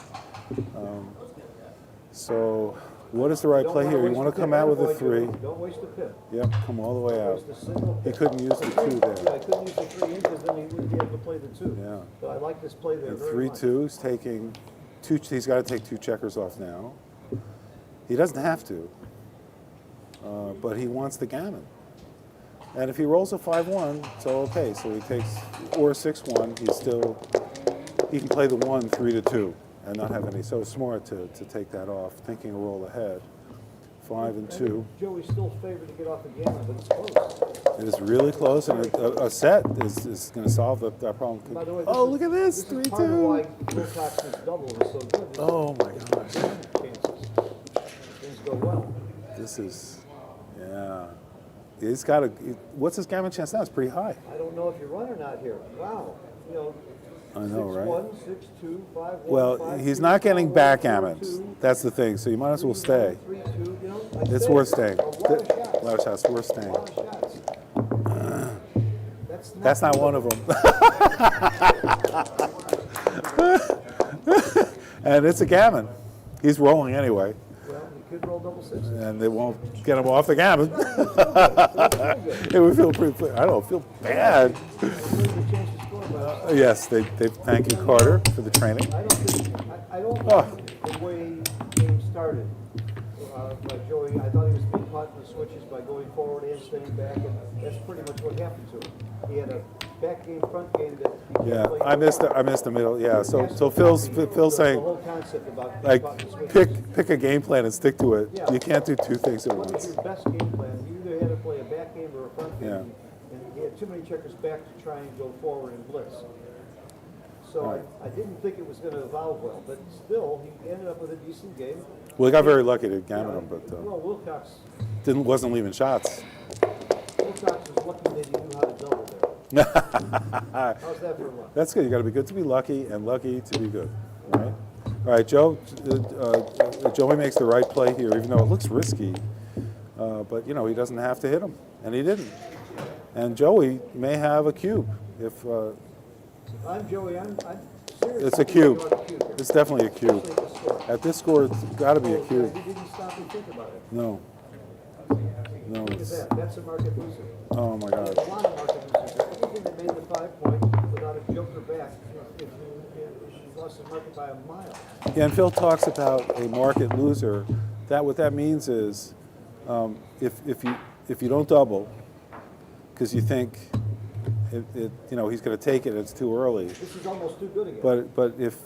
So what is the right play here? You want to come out with a 3. Don't waste the pip. Yep, come all the way out. He couldn't use the 2 Yeah, there. I couldn't use the 3 in because then he wouldn't be able to play the 2. Yeah. But I like this play there And very much. 3-2, he's taking 2. He's got to take 2 checkers off now. He doesn't have to, but he wants the gammon. And if he rolls a 5-1, so okay. So he takes or 6-1. He can play the 1 3-2 and not have any. So smart to take that off, thinking a roll ahead. 5 and 2. Joey's still favored to get off the gammon, but it's close. It is really close, and a set is going to solve that problem. By the way, Oh, look at this, 3-2. This is part of why Wilcox's double was so good. Oh my gosh. Chances. Things go well. This is, yeah. He's got a, what's his gammon chance now? It's pretty high. I don't know if you run or not here. Wow. You know, I know, right? 6-1, 6-2, 5-1. Well, 5-2, he's not getting 4-1, backgammons. 4-2, That's the thing. So you might as well stay. 3-2, you know, like It's that. worth staying. A lot of shots. A lot of shots. Worth staying. A lot of shots. That's not one of them. And it's a gammon. He's rolling anyway, Well, he could roll double 6. and they won't get him off the gammon. It would feel pretty. I don't feel bad. Yes, they thank you, Carter, for the training. I don't like the way the game started. By Joey, I thought he was being caught in the switches by going forward and staying back, and that's pretty much what happened to him. He had a back game, front game that he Yeah, played. I missed the middle. Yeah, so Phil's the saying, whole concept about being like, caught in the switches. pick a game plan and stick to it. Yeah. You can't do 2 things at What is once. your best game plan? You either had to play a back game or a front game, Yeah. and he had too many checkers back to try and go forward and blitz. So Right. I didn't think it was going to evolve well, but still, he ended up with a decent game. Well, he got very lucky to gammon him, but Well, Wilcox wasn't leaving shots. was lucky that he knew how to double there. How's that for luck? That's good. You got to be good to be lucky and lucky to be good, right? All right, Joe. Joey makes the right play here, even though it looks risky. But you know he doesn't have to hit him, and he didn't. And Joey may have a cube if. I'm Joey. I'm serious. It's a cube. About the cube here. It's definitely a cube. Especially at the score. At this score, it's got to be a He cube. didn't stop and think about it. No. No, Look at it's. that. That's a market loser. Oh my There's gosh. a lot of market losers. Everything that made the 5 points without a joker back, if she lost the market by a mile. Yeah, and Phil talks about a market loser. What that means is, if you don't double, because you think he's going to take it, it's too early. This is almost too good again. But if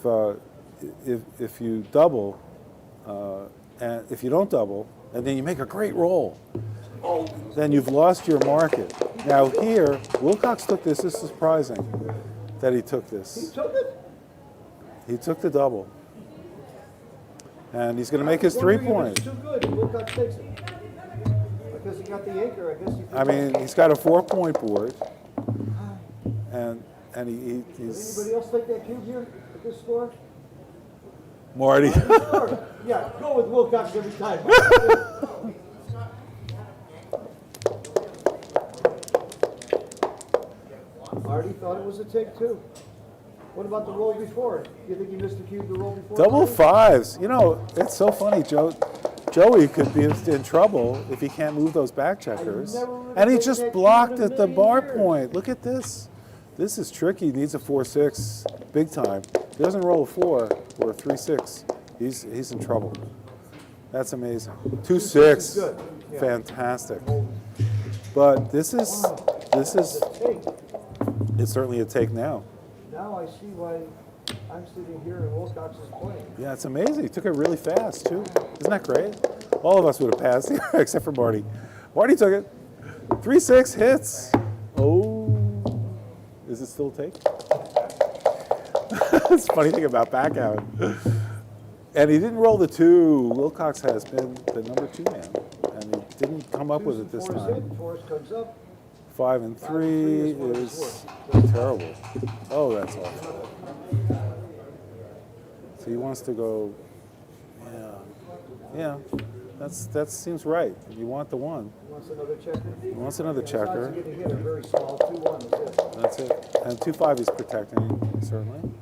you double, and if you don't double, and then you make a great roll, then you've lost your market. Now here, Wilcox took this. This is surprising that he took He this. took it. He took the double, and he's going to make his Wondering 3 if point. It's too good. Wilcox takes it. Because he got the anchor, I guess he I mean, he's got a 4-point board, and he's Does anybody else take that cube here at this score? Marty. Yeah, go with Wilcox every time. Marty thought it was a take two. What about the roll before it? Do you think he missed the cube the roll before? Double 5s. You know, it's so funny, Joe. Joey could be in trouble if he can't move those back checkers. And he just blocked at the bar point. Look at this. This is tricky. He needs a 4-6 big time. If he doesn't roll a 4 or a 3-6, he's in trouble. That's amazing. 2-6. Fantastic. But this is it's certainly a take now. Now I see why I'm sitting here and Wilcox is playing. Yeah, it's amazing. He took it really fast, too. Isn't that great? All of us would have passed, except for Marty. Marty took it. 3-6 hits. Oh. Is it still a take? It's a funny thing about backgammon. And he didn't roll the 2. Wilcox has been the number 2 man. And he didn't come up with it this time. 5 and 3 is terrible. Oh, that's awful. So he wants to go, yeah, that seems right. You want the 1. He wants another checker? He wants another checker. He's getting hit a very small 2-1, that's it. And 2-5 he's protecting, certainly.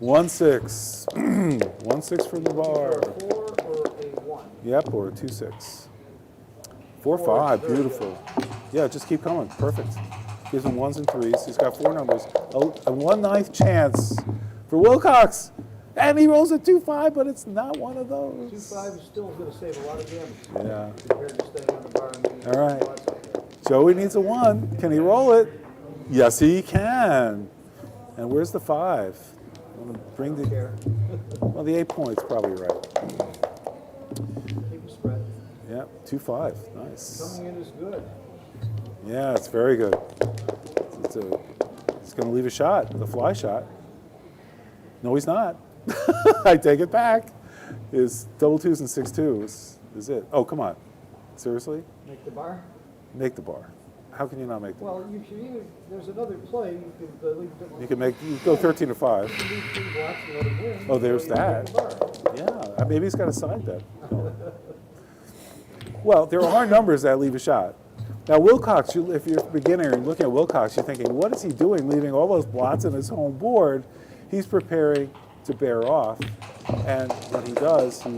1-6. 1-6 from the bar. A 4 or a 1? Yep, or a 2-6. 4-5, beautiful. Yeah, just keep coming, perfect. Gives him 1s and 3s. He's got 4 numbers. A 1/9 chance for Wilcox. And he rolls a 2-5, but it's not one of those. 2-5 is still going to save a lot of damage. Yeah. Compared to staying on the bar and getting All right. Joey needs a 1. Can he roll it? Yes, he can. And where's the 5? I'm going to bring the. Well, the 8 points probably right. Take a spread. Yep, 2-5. Nice. Coming in is good. Yeah, it's very good. It's going to leave a shot, the fly shot. No, he's not. I take it back. His double 2s and 6-2s is it. Oh, come on. Seriously? Make the bar? Make the bar. How can you not make the bar? Well, you can either, there's another play. You could leave the, You go 13 to 5. you can leave 3 blocks and let him win. Oh, there's or you can that. make the bar. Yeah, maybe he's got a side bet. Well, there are numbers that leave a shot. Now, Wilcox, if you're a beginner and looking at Wilcox, you're thinking, what is he doing leaving all those blots on his home board? He's preparing to bear off. And when he does, he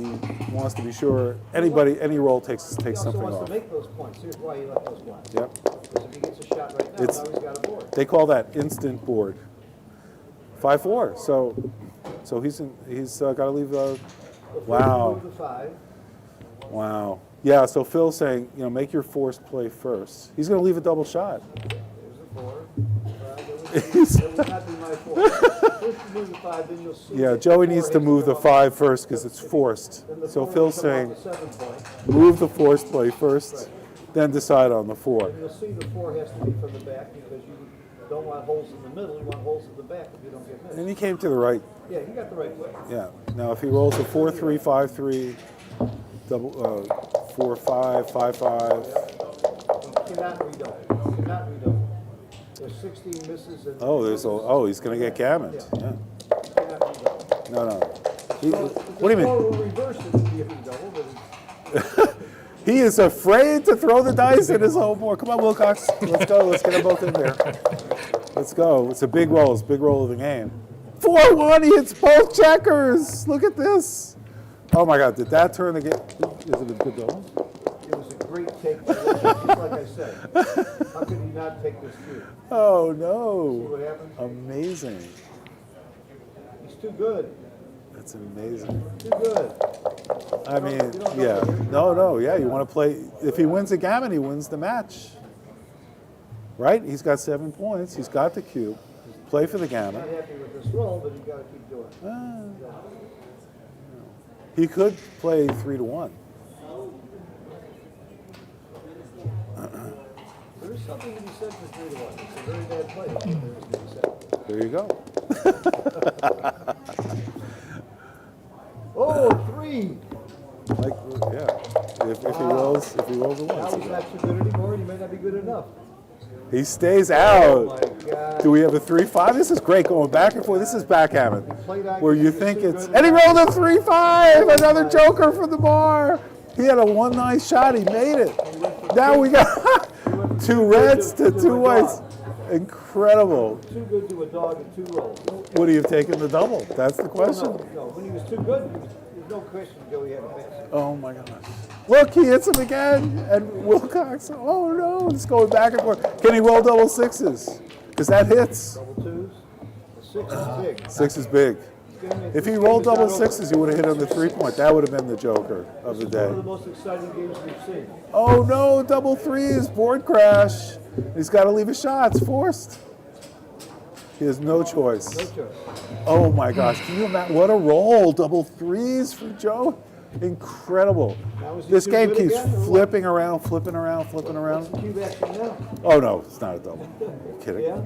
wants to be sure any roll takes something off. He also wants to make those points. Here's why he left those blocks. Yep. Because if he gets a shot right now, now he's got a board. They call that instant board. 5-4. So he's got to leave the. Wow. The 5. Wow. Yeah. So Phil's saying, make your forced play first. He's going to leave a double shot. There's a 4. That would not be my 4. First you move the 5, then you'll see. Yeah, Joey needs to move the 5 first because it's forced. So Phil's saying, move the forced play first, then decide on the 4. And you'll see the 4 has to be from the back because you don't want holes in the middle. You want holes in the back if you don't get missed. And he came to the right. Yeah, you got the right way. Yeah. Now if he rolls a 4-3, 5-3, double 4-5, 5-5. You cannot redouble. You cannot redouble. There's 16 misses. And he's going to get gammoned. Yeah. You cannot redouble. No. What do you mean? Will reverse it if you redouble, but He is afraid to throw the dice in his home board. Come on, Wilcox. Let's go. Let's get them both in there. Let's go. It's a big roll. It's a big roll of the game. 4-1. He hits both checkers. Look at this. Oh, my God. Did that turn the game? Is it a good double? it was a great take. Just like I said. How could he not take this through? Oh, See no. what happened? Amazing. He's too good. That's amazing. Too good. I mean, You don't know yeah. that. No, yeah. You want to play. If he wins the gammon, he wins the match. Right? He's got 7 points. He's got the cube. Play for the gammon. Not happy with this roll, but he's got to keep doing it. Ah. He could play 3-1. There is something to be said for 3-1. It's a very bad play. There is to be said. There you go. Oh, 3. Like, yeah. If he rolls a Now one, he's not so good anymore. He might not be good enough. he stays Oh out. my God. Do we have a 3-5? This is great going back and forth. This is backgammon, where you think it's. And he rolled a 3-5. Another joker from the bar. He had a 1-9 shot. He made it. Now we got 2 reds to 2 whites. Incredible. Too good to a dog in 2 rolls. Would he have taken the double? That's the question. No, when he was too good, no question Joey had a pass. Oh my gosh. Look, he hits him again. And Wilcox, oh no, it's going back and forth. Can he roll double sixes? Because that hits. Double twos. The 6 is big. 6 is big. If he rolled double sixes, he would have hit on the 3-point. That would have been the joker of the One day. of the most exciting games we've seen. Oh no, double threes, board crash. He's got to leave a shot. It's forced. He has no choice. No choice. Oh my gosh, can you imagine? What a roll. Double threes for Joe. Incredible. This game keeps flipping around, flipping around, flipping around. Cube action now. Oh no, it's not a double. Are you kidding? Yeah.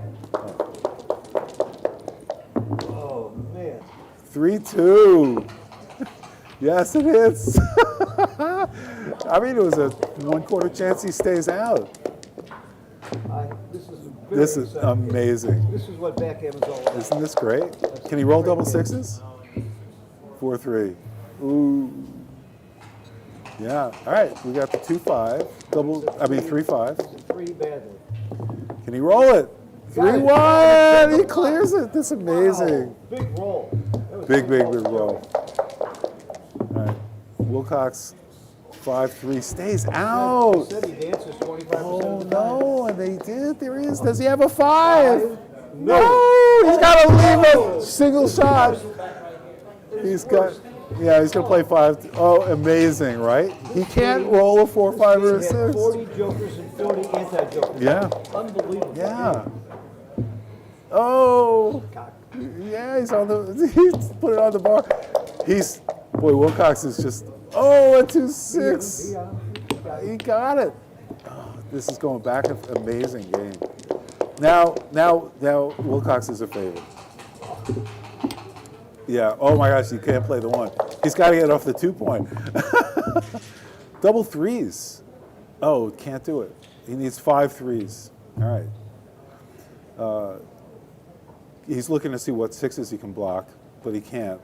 Oh man. 3-2. Yes, it hits. I mean, it was a 1/4 chance he stays out. This is amazing. This is what backgammon's all about. Isn't this great? Can he roll double sixes? 4-3. Ooh. Yeah. All right. We got the 2-5. 3-5. 3 badly. Can he roll it? 3-1. He clears it. That's amazing. Wow. Big roll. Big roll. All right. Wilcox 5-3 stays out. He said he dances 25% Oh of the time. no, and they did. There he is. Does he have a 5? No. He's got to leave a single shot. He's got. Yeah, he's gonna play 5. Oh, amazing, right? He can't roll a 4, 5, or a He had 6. 40 jokers and 40 anti-jokers. Yeah. Unbelievable. Yeah. Oh. Yeah, he's he's put it on the bar. Boy, Wilcox is just. Oh, a 2-6. He got it. Oh, this is going back. An amazing game. Now, Wilcox is a favorite. Yeah. Oh my gosh, you can't play the 1. He's got to get off the 2-point. Double threes. Oh, can't do it. He needs 5 threes. All right. He's looking to see what 6s he can block, but he can't.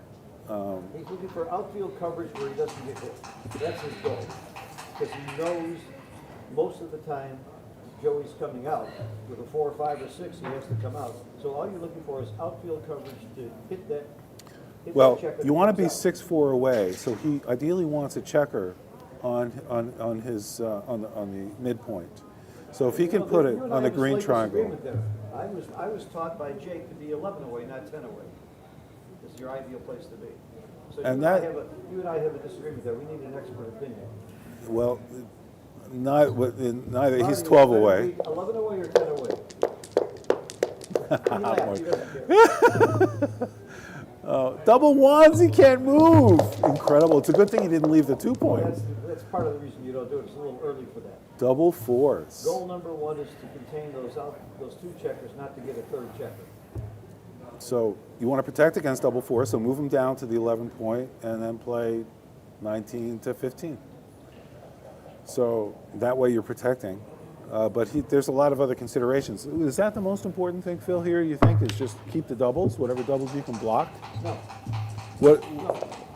He's looking for outfield coverage where he doesn't get hit. That's his goal. Because he knows most of the time Joey's coming out. With a 4, 5, or 6, he has to come out. So all you're looking for is outfield coverage to hit that. Well, you want to be 6-4 away, so he ideally wants a checker on the midpoint. So if he can put it on the green triangle. I was taught by Jake to be 11 away, not 10 away. This is your ideal place to be. So And you and I have a disagreement there. We need an expert opinion. Well, neither. He's 12 away. 11 away or 10 away? He laughed. He doesn't care. Double 1s, he can't move. Incredible. It's a good thing he didn't leave the 2-point. That's part of the reason you don't do it. It's a little early for that. Double 4s. Goal number 1 is to contain those 2 checkers, not to get a 3rd checker. So you want to protect against double 4, so move him down to the 11-point and then play 19 to 15. So that way you're protecting. But there's a lot of other considerations. Is that the most important thing, Phil, here, you think, is just keep the doubles, whatever doubles you can block? No. What? No.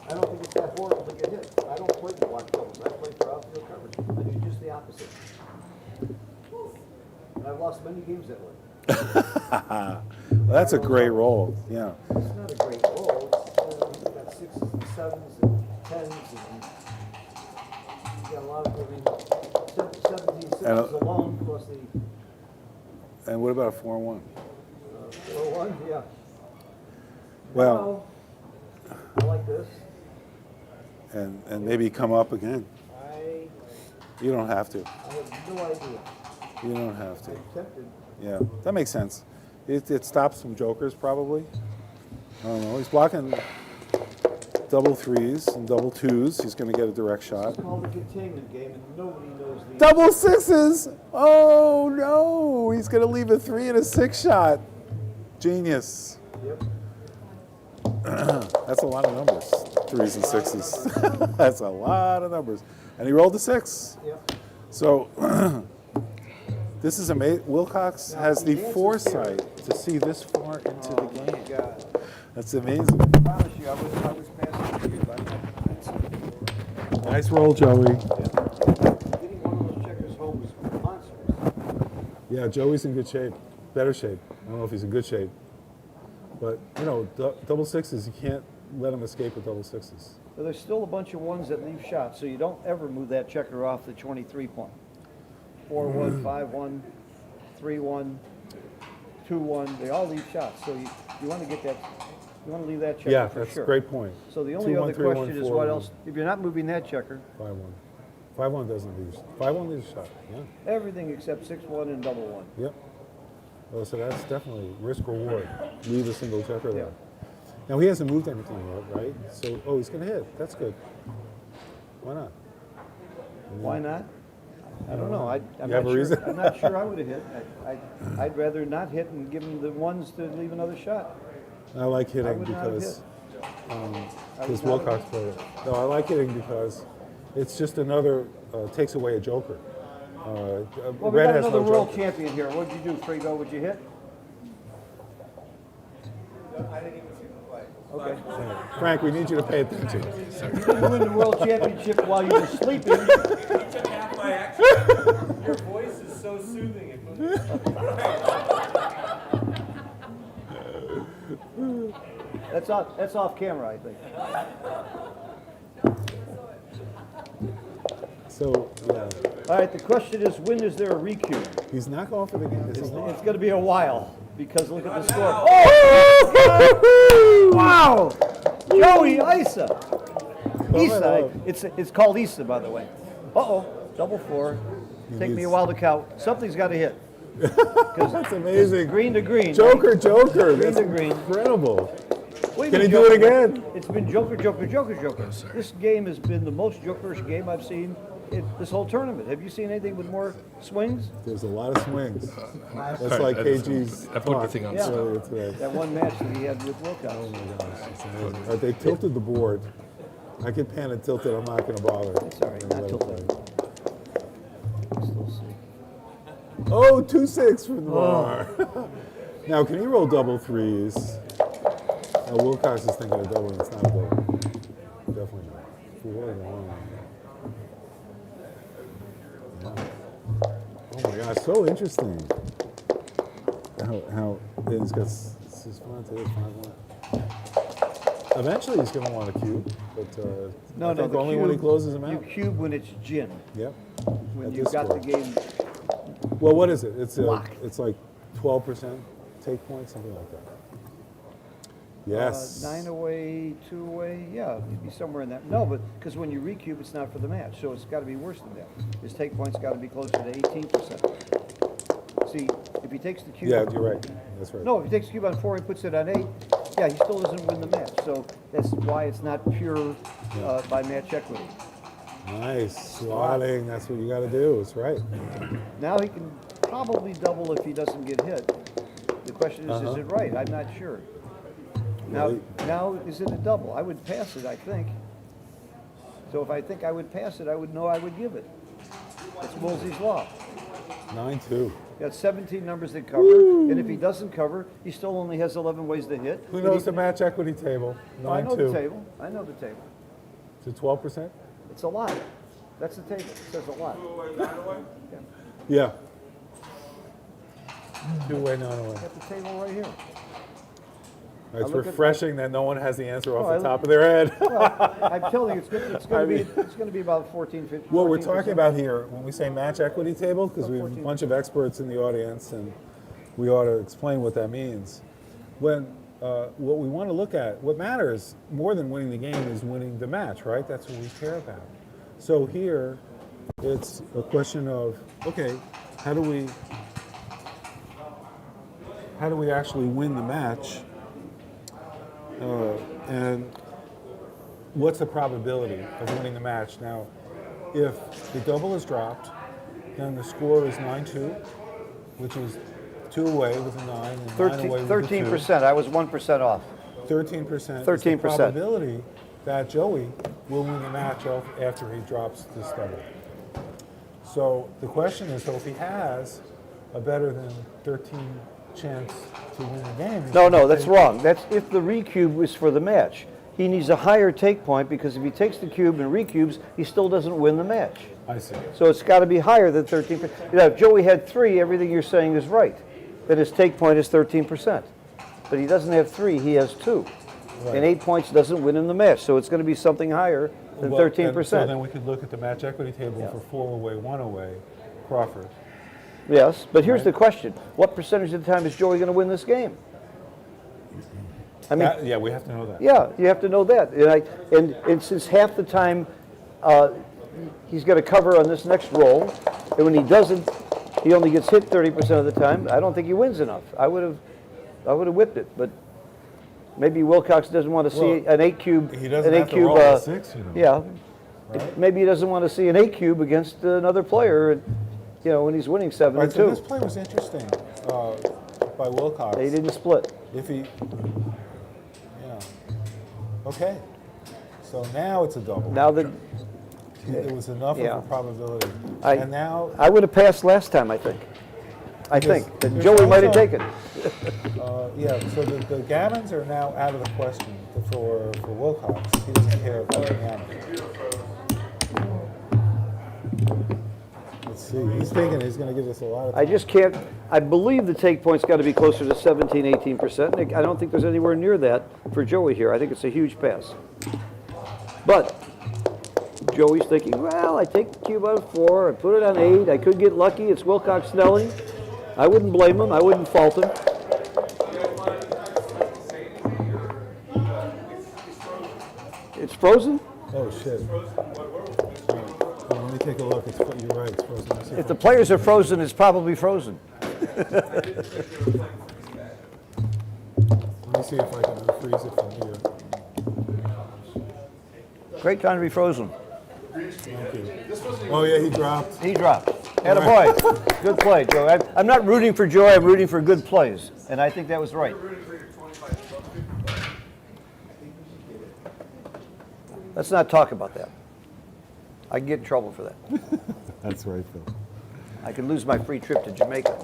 I don't think it's that horrible to get hit. I don't play for block doubles. I play for outfield coverage. I do just the opposite. And I've lost many games that way. Well, that's a great roll, yeah. It's not a great roll. You've got 6s and 7s and 10s. And you've got a lot of, 17 6s alone, plus the... And what about a 4-1? 4-1, yeah. Well, I like this. and maybe come up again. You don't have to. I have no idea. You don't have to. I'm tempted. Yeah, that makes sense. It stops some jokers, probably. I don't know. He's blocking double 3s and double 2s. He's going to get a direct shot. It's called a containment game, and nobody knows the... Double 6s! Oh, no! He's going to leave a 3 and a 6 shot. Genius. Yep. That's a lot of numbers. 3s and 6s. That's a lot of numbers. And he rolled a 6. Yep. So this is amazing. Wilcox has the foresight to see this far into the game. God. That's amazing. I promise you, I was passing to you, but Nice roll, Joey. getting one of those checkers home was monstrous. Yeah, Joey's in good shape. Better shape. I don't know if he's in good shape. But, you know, double 6s, you can't let him escape with double 6s. But there's still a bunch of ones that leave shots, so you don't ever move that checker off the 23 point. 4-1, 5-1, 3-1, 2-1. They all leave shots, so you want to get that. You want to leave that checker Yeah, for that's sure. a great point. So the only 2-1, other 3-1, question is 4-1. what else? If you're not moving that checker, 5-1. 5-1 doesn't leave. 5-1 leaves a shot. Yeah. everything except 6-1 and double 1. Yep. Oh, so that's definitely risk reward. Leave a single checker there. Now he hasn't moved anything yet, right? So, oh, he's going to hit. That's good. Why not? Why not? I don't know. I'm You have not a sure. reason? I'm not sure I would have hit. I'd rather not hit and give him the ones to leave another shot. I like I hitting would not have because I because would not have Wilcox played it. No, I like hitting because it's just another takes away a joker. Well, we Red got has another no world joker. champion here. What'd you do, Frigo? Would you hit? I didn't even see the play. Okay. Frank, we need you to pay attention. You didn't win the world championship while you were sleeping. Took half my action. Your voice is so soothing. That's off camera, I think. So yeah, All right. The question is, when is there a recue? he's not going for the game. This is not. It's going to be a while because look at the score. Oh! Wow! Joey Isa. Isa. It's called Isa, by the way. Uh-oh. Double 4. Take me a while to count. Something's got to hit. That's amazing. Green to green. Joker, Joker. Green That's to green. incredible. What Can you he mean do it Joker? again? It's been Joker, Joker, Joker, Joker. This game has been the most jokerish game I've seen in this whole tournament. Have you seen anything with more swings? There's a lot of swings. That's like KG's I put the thing on. Yeah. earlier today. That one match that he had with Wilcox. Oh my gosh, it's amazing. They tilted the board. I can pan and tilt it. I'm not going to bother. It's all right, not Let it tilted. play. Still see. Oh, 2-6 from the bar. Now, can he roll double threes? Now, Wilcox is thinking of double, and it's not a double. Definitely not. 4-1. Yeah. Oh my gosh, so interesting. How it's got 6-1 to 5-1. Eventually, he's going to want a cube, but I think the only when he cube- closes them You out. cube when it's gin. Yep. When At you've this got score. the game. Well, what is it? It's Locked. it's like 12% take points, something like that. Yes. 9 away, 2 away, yeah, it'd be somewhere in that. No, but because when you recube, it's not for the match, so it's got to be worse than that. His take points got to be closer to 18%. See, if he takes the cube. Yeah, you're right. That's right. No, if he takes the cube on 4 and puts it on 8, yeah, he still doesn't win the match. So that's why it's not pure by match equity. Nice. Slotting. That's what you got to do. That's right. Now he can probably double if he doesn't get hit. The question is it right? I'm not sure. Really? Now is it a double? I would pass it, I think. So if I think I would pass it, I would know I would give it. That's Woolsey's law. 9-2. Got 17 numbers that cover, and if he doesn't cover, he still only has 11 ways to hit. Who And knows he- the match equity table? 9-2. I know the table. I know the table. Is it 12%? It's a lot. That's the table. It says a lot. Yeah. 2-way, 9-away. Got the table right here. It's look at- refreshing that no one has the answer off Oh, the top of their head. I'm telling you, it's going to be about 14, 15. What we're 14%. talking about here, when we say match equity table, because we have a bunch of experts in the audience, and we ought to explain what that means. When what we want to look at, what matters more than winning the game is winning the match, right? That's what we care about. So here, it's a question of, okay, how do we actually win the match? And what's the probability of winning the match? Now, if the double is dropped, then the score is 9-2, which is 2 away with a 9 and 9 away with a 2. 13%. I was 1% off. 13% is the 13%. probability that Joey will win the match after he drops this double. So the question is, so if he has a better than 13 chance to win the game. No, that's wrong. That's if the recube is for the match. He needs a higher take point because if he takes the cube and recubes, he still doesn't win the match. I see. So it's got to be higher than 13%. If Joey had 3, everything you're saying is right. That his take point is 13%. But he doesn't have 3, he has 2. Right. and 8 points doesn't win him the match. So it's going to be something higher than Well, 13%. So then we could look at the match equity table for 4 away, 1 away, Crawford. Yes, but here's the question. What percentage of the time is Joey going to win this game? I mean, Yeah, we have to know that. yeah, you have to know that. And since half the time he's got to cover on this next roll, and when he doesn't, he only gets hit 30% of the time, I don't think he wins enough. I would have whipped it, but maybe Wilcox doesn't want to see an 8 cube. He doesn't an 8 have to cube, roll a 6, you know. Yeah. Right? Maybe he doesn't want to see an 8 cube against another player, when he's winning 7 Right, to so 2. this play was interesting by Wilcox. They didn't split. If he, yeah. Okay. So now it's a double. Now that It was enough Yeah. of a probability. I- And now, I would have passed last time, I think. Because And there's Joey might have also- taken. yeah, so the gammons are now out of the question for Wilcox. He doesn't care about the gammon. Let's see. He's thinking he's going to give us a lot of I time. just can't, I believe the take point's got to be closer to 17, 18%. And I don't think there's anywhere near that for Joey here. I think it's a huge pass. But Joey's thinking, well, I take the cube on 4, I put it on 8, I could get lucky, it's Wilcox Snelling. I wouldn't blame him, I wouldn't fault him. It's frozen? Oh, shit. Let me take a look. You're right. It's frozen. Let's see If the players are frozen, it's probably frozen. Let me see if I can unfreeze it from here. Great time to be frozen. Thank you. Oh, yeah, he dropped. He dropped. Attaboy. Good play, Joey. I'm not rooting for Joey, I'm rooting for good plays. And I think that was right. Let's not talk about that. I can get in trouble for that. That's right, Phil. I could lose my free trip to Jamaica.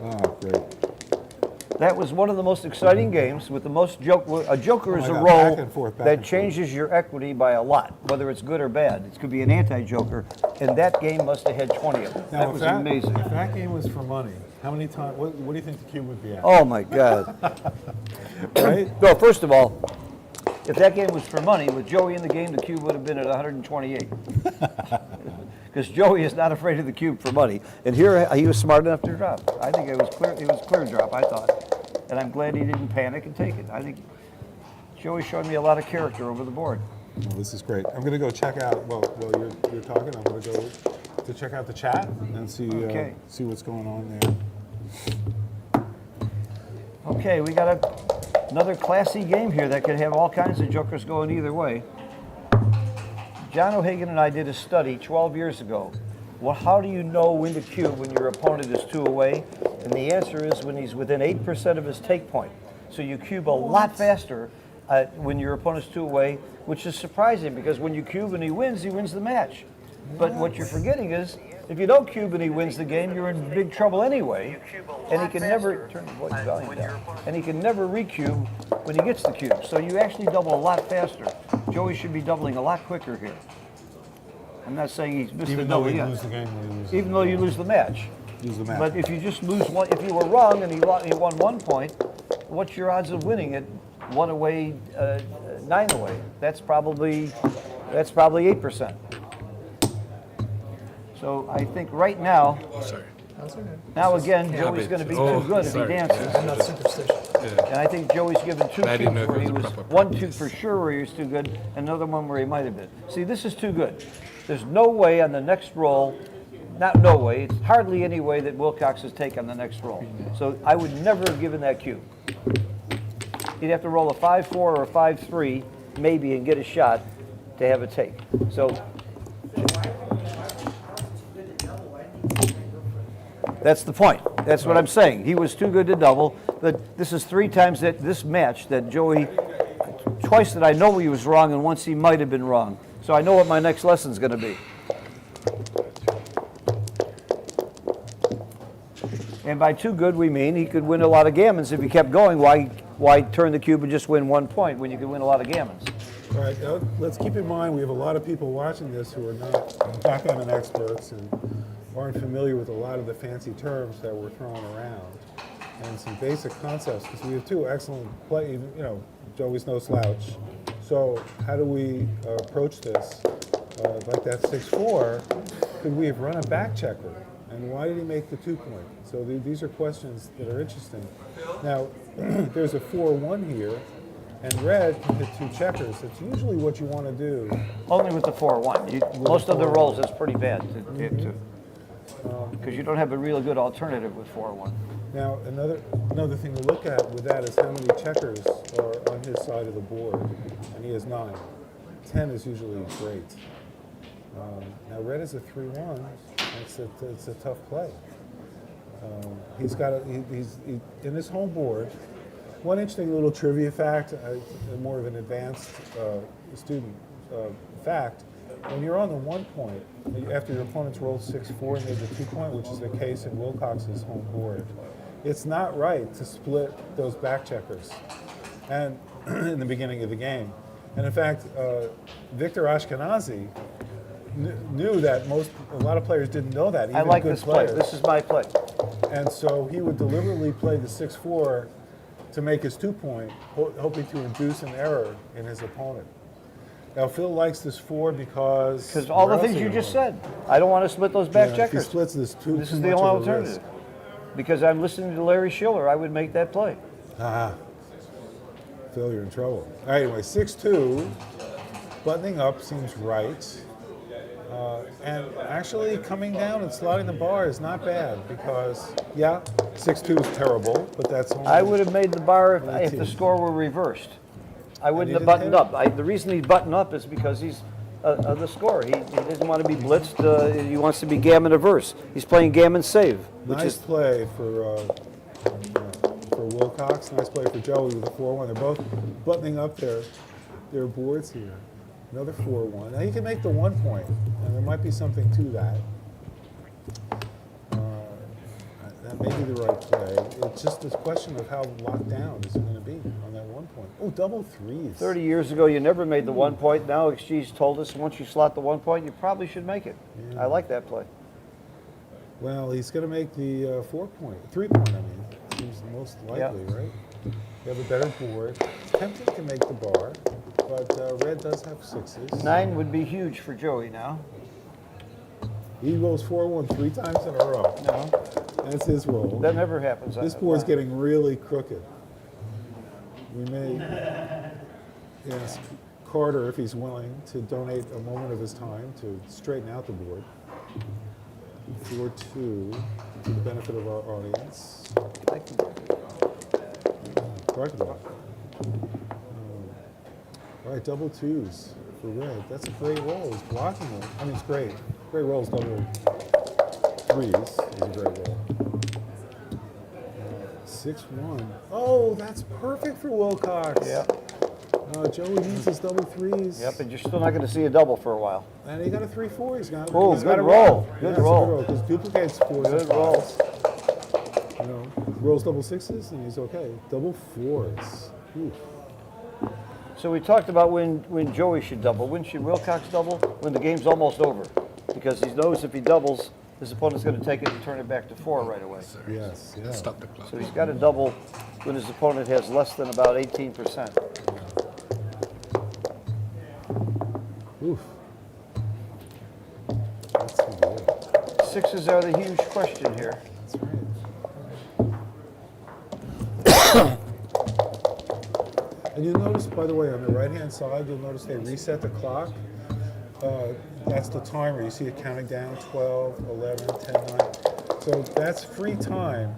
Oh, great. That was one of the most exciting games with the most joke. A joker is my a God, roll back and forth, back that and forth. changes your equity by a lot, whether it's good or bad. It could be an anti-joker, and that game must have had 20 of them. Now, That if was amazing. If that game was for money, how many times? What do you think the cube would be at? Oh my God. Right? No, first of all, if that game was for money, with Joey in the game, the cube would have been at 128. Because Joey is not afraid of the cube for money. And here he was smart enough to drop. I think it was clear. It was clear drop, I thought. And I'm glad he didn't panic and take it. I think Joey showed me a lot of character over the board. Well, this is great. I'm going to go check out. Well, while you're talking, I'm going to go to check out the chat and see Okay. see what's going on there. Okay, we got another classy game here that could have all kinds of jokers going either way. John O'Hagan and I did a study 12 years ago. Well, how do you know when to cube when your opponent is 2 away? And the answer is when he's within 8% of his take point. So you cube a lot faster when your opponent's 2 away, which is surprising because when you cube and he wins the match. But what you're forgetting is if you don't cube and he wins the game, you're in big trouble anyway. And he can never turn the volume down. And he can never recube when he gets the cube. So you actually double a lot faster. Joey should be doubling a lot quicker here. I'm not saying he's missed Even the though double we yet. lose the game, Even though you lose the match. lose the match. But if you just lose one, if you were wrong and he won 1 point, what's your odds of winning it 1 away, 9 away? That's probably 8%. So I think right now, now again, Joey's going to be too good if he dances. I'm not superstitious. And I think Joey's given 2 I didn't know cubes where if he it was was a proper 1 cube practice. for sure where he was too good, another one where he might have been. See, this is too good. There's no way on the next roll, not no way, it's hardly any way that Wilcox has taken on the next roll. So I would never have given that cube. He'd have to roll a 5-4 or a 5-3 maybe and get a shot to have a take. So that's the point. That's what I'm saying. He was too good to double. But this is 3 times that this match that Joey, twice that I know he was wrong and once he might have been wrong. So I know what my next lesson's going to be. And by too good, we mean he could win a lot of gammons if he kept going. Why turn the cube and just win 1 point when you could win a lot of gammons? All right, now let's keep in mind we have a lot of people watching this who are not backgammon experts and aren't familiar with a lot of the fancy terms that we're throwing around and some basic concepts because we have two excellent play. You know, Joey's no slouch. So how do we approach this? Like that 6-4, could we have run a back checker? And why did he make the 2-point? So these are questions that are interesting. Now, there's a 4-1 here, and red can hit 2 checkers. That's usually what you want to do. Only with the 4-1. Most of the rolls, it's pretty bad to hit 2. Because you don't have a really good alternative with 4-1. Now, another thing to look at with that is how many checkers are on his side of the board, and he has 9. 10 is usually great. Now, red is a 3-1. It's a tough play. He's in his home board. One interesting little trivia fact, more of an advanced student fact. When you're on the 1-point, after your opponent's rolled 6-4 and made the 2-point, which is the case in Wilcox's home board, it's not right to split those back checkers and in the beginning of the game. And in fact, Victor Ashkenazi knew that a lot of players didn't know that. Even I like good this play. players. This is my play. And so he would deliberately play the 6-4 to make his 2-point, hoping to induce an error in his opponent. Now Phil likes this 4 because all the things you just said. I don't want to split those back If checkers. he splits this too This too is the much only of a risk. alternative. Because I'm listening to Larry Shiller, I would make that play. Phil, you're in trouble. All right, anyway, 6-2, buttoning up seems right. And actually coming down and sliding the bar is not bad because, 6-2 is terrible, but that's only... I would have made the bar if the 19. score were reversed. I wouldn't he have didn't buttoned hit up. The reason he's buttoned up is because he's the scorer. He doesn't want to be blitzed. He wants to be gammon averse. He's playing gammon save, which Nice is play for Wilcox. Nice play for Joey with the 4-1. They're both buttoning up their boards here. Another 4-1. Now you can make the 1-point, and there might be something to that. That may be the right play. It's just this question of how locked down is it going to be on that 1-point. Oh, double 3s. 30 years ago, you never made the 1-point. Now XG's told us once you slot the 1-point, you probably should make it. Yeah. I like that play. Well, he's going to make the 3-point, I mean. Seems the most likely, right? You have a better board. Tempting to make the bar, but red does have 6s. 9 would be huge for Joey now. He rolls 4-1 3 times in a row. No, That's his roll. that never happens. This board's getting really crooked. We may ask Carter, if he's willing, to donate a moment of his time to straighten out the board. 4-2, to the benefit of our audience. I can do it. All right, double 2s for red. That's a great roll. He's blocking it. I mean, it's great. Great rolls, double 3s is a great roll. 6-1. Oh, that's perfect for Wilcox. Yeah. Joey needs his double 3s. Yep, and you're still not going to see a double for a while. And he got a 3-4. He's got. Oh, he's good got a roll. Yeah, Good it's a roll. Because duplicates 4s and Good roll. 5s. You know, rolls double 6s and he's okay. Double 4s. Oof. So we talked about when Joey should double. When should Wilcox double? When the game's almost over. Because he knows if he doubles, his opponent's going to take it and turn it back to 4 right away. Yes. Yeah. Stop the clock. So he's got to double when his opponent has less than about 18%. Oof. That's good. 6s are the huge question here. That's right. And you'll notice, by the way, on the right-hand side, you'll notice they reset the clock. That's the timer. You see it counting down 12, 11, 10, 9. So that's free time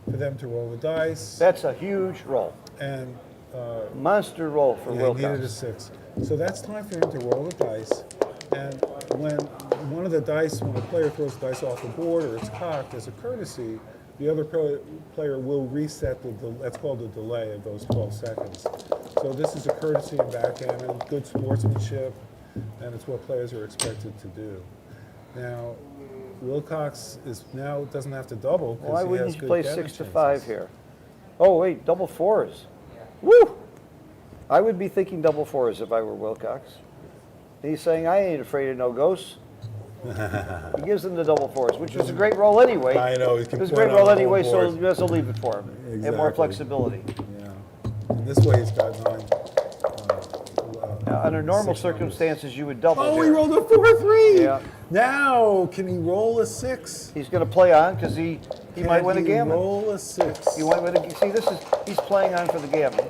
for them to roll the dice. That's a huge roll. And Monster roll for he needed a Wilcox. 6. So that's time for him to roll the dice. And when one of the dice, when a player throws the dice off the board or it's cocked, as a courtesy, the other player will reset that's called the delay of those 12 seconds. So this is a courtesy in backgammon, good sportsmanship, and it's what players are expected to do. Now, Wilcox doesn't have to double because Why he wouldn't has you good play gammon 6 to chances. 5 here? Oh wait, double 4s. Woo! I would be thinking double fours if I were Wilcox. He's saying, I ain't afraid of no ghosts. He gives them the double fours, which is a great roll anyway. I know. It was a great roll anyway, so you guys will leave it for him. And more Exactly. flexibility. Yeah. And this way he's got 9. Now, under normal circumstances, you would double Oh, here. he rolled a 4-3. Yeah. Now, can he roll a 6? He's going to play on because he might win a gammon. Roll a 6. He might win a, see, he's playing on for the gammon.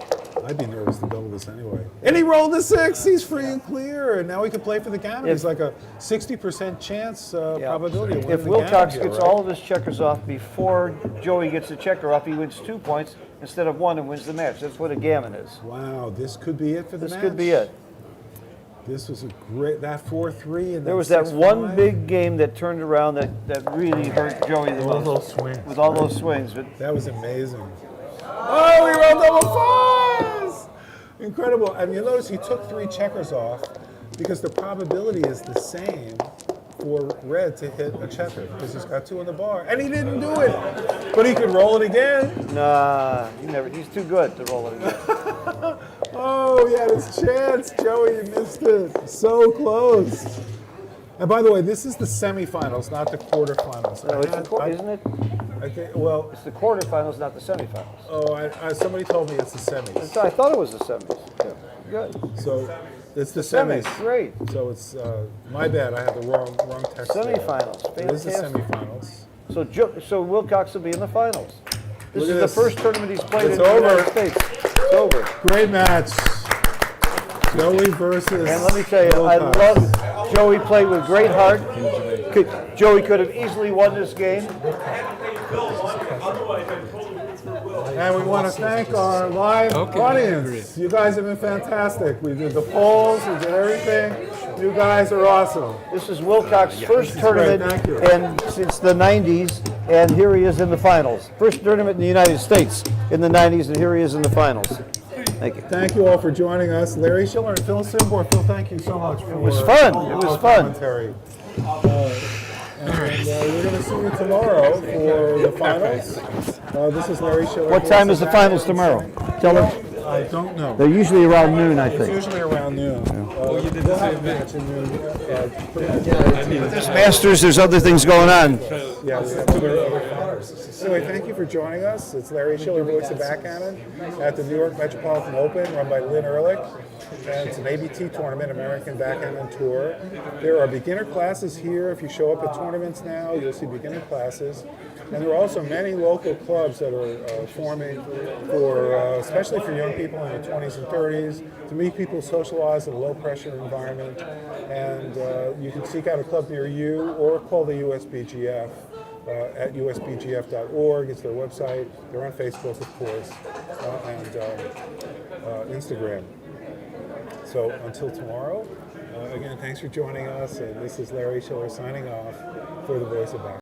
I'd be nervous to double this anyway. And he rolled a 6. He's free and clear. And now he can play for the gammon. It's like a 60% chance probability of winning If the Wilcox gammon gets here, right? all of his checkers off before Joey gets the checker off, he wins 2 points instead of 1 and wins the match. That's what a gammon is. Wow, this could be it for the This match. could be it. This was a great, that 4-3 and There was that one big game that turned around that really hurt Joey the most. those swings. With all those swings. But That was amazing. Oh, he rolled double 4s! Incredible. And you notice he took 3 checkers off because the probability is the same for red to hit a checker because he's got 2 on the bar. And he didn't do it. But he could roll it again. nah, he's too good to roll it again. Oh, he had his chance. Joey, you missed it. So close. And by the way, this is the semifinals, not the quarterfinals. No, it's the isn't it? Okay, well, It's the quarterfinals, not the semifinals. oh, somebody told me it's the semis. I thought it was the semis. Yeah, good. So it's the Semis, semis. great. So it's my bad. I had the wrong text. there. Semifinals, It is the fantastic. semifinals. So Wilcox will be in the finals. This Look is at the this. first tournament he's played It's in the United over. States. It's over. Great match. Joey versus. And let me tell you, I Wilcox. love Joey played with great heart. Joey could have easily won this game. And we want to thank our live audience. You guys have been fantastic. We did the polls, we did everything. You guys are awesome. This is Wilcox's first tournament Thank you. and since the 90s, and here he is in the finals. First tournament in the United States in the 90s, and here he is in the finals. Thank you. Thank you all for joining us. Larry Shiller and Phil Simbor. Phil, thank you so much for It was fun. It was fun. commentary. We're going to see you tomorrow for the finals. This is Larry Shiller. What time is the finals tomorrow? Tell her. I don't know. They're usually around noon, I It's think. usually around noon. We'll have a match in noon. There's Masters, there's other things going on. Yeah, we have other finals. Anyway, thank you for joining us. It's Larry Shiller, voice of Backgammon, at the New York Metropolitan Open, run by Lynn Ehrlich. And it's an ABT tournament, American Backgammon Tour. There are beginner classes here. If you show up at tournaments now, you'll see beginner classes. And there are also many local clubs that are forming for, especially for young people in their 20s and 30s, to meet people, socialize in a low-pressure environment. And you can seek out a club near you or call the USBGF at usbgf.org. It's their website. They're on Facebook, of course, and Instagram. So until tomorrow, again, thanks for joining us. And this is Larry Shiller signing off for the Voice of Backgammon.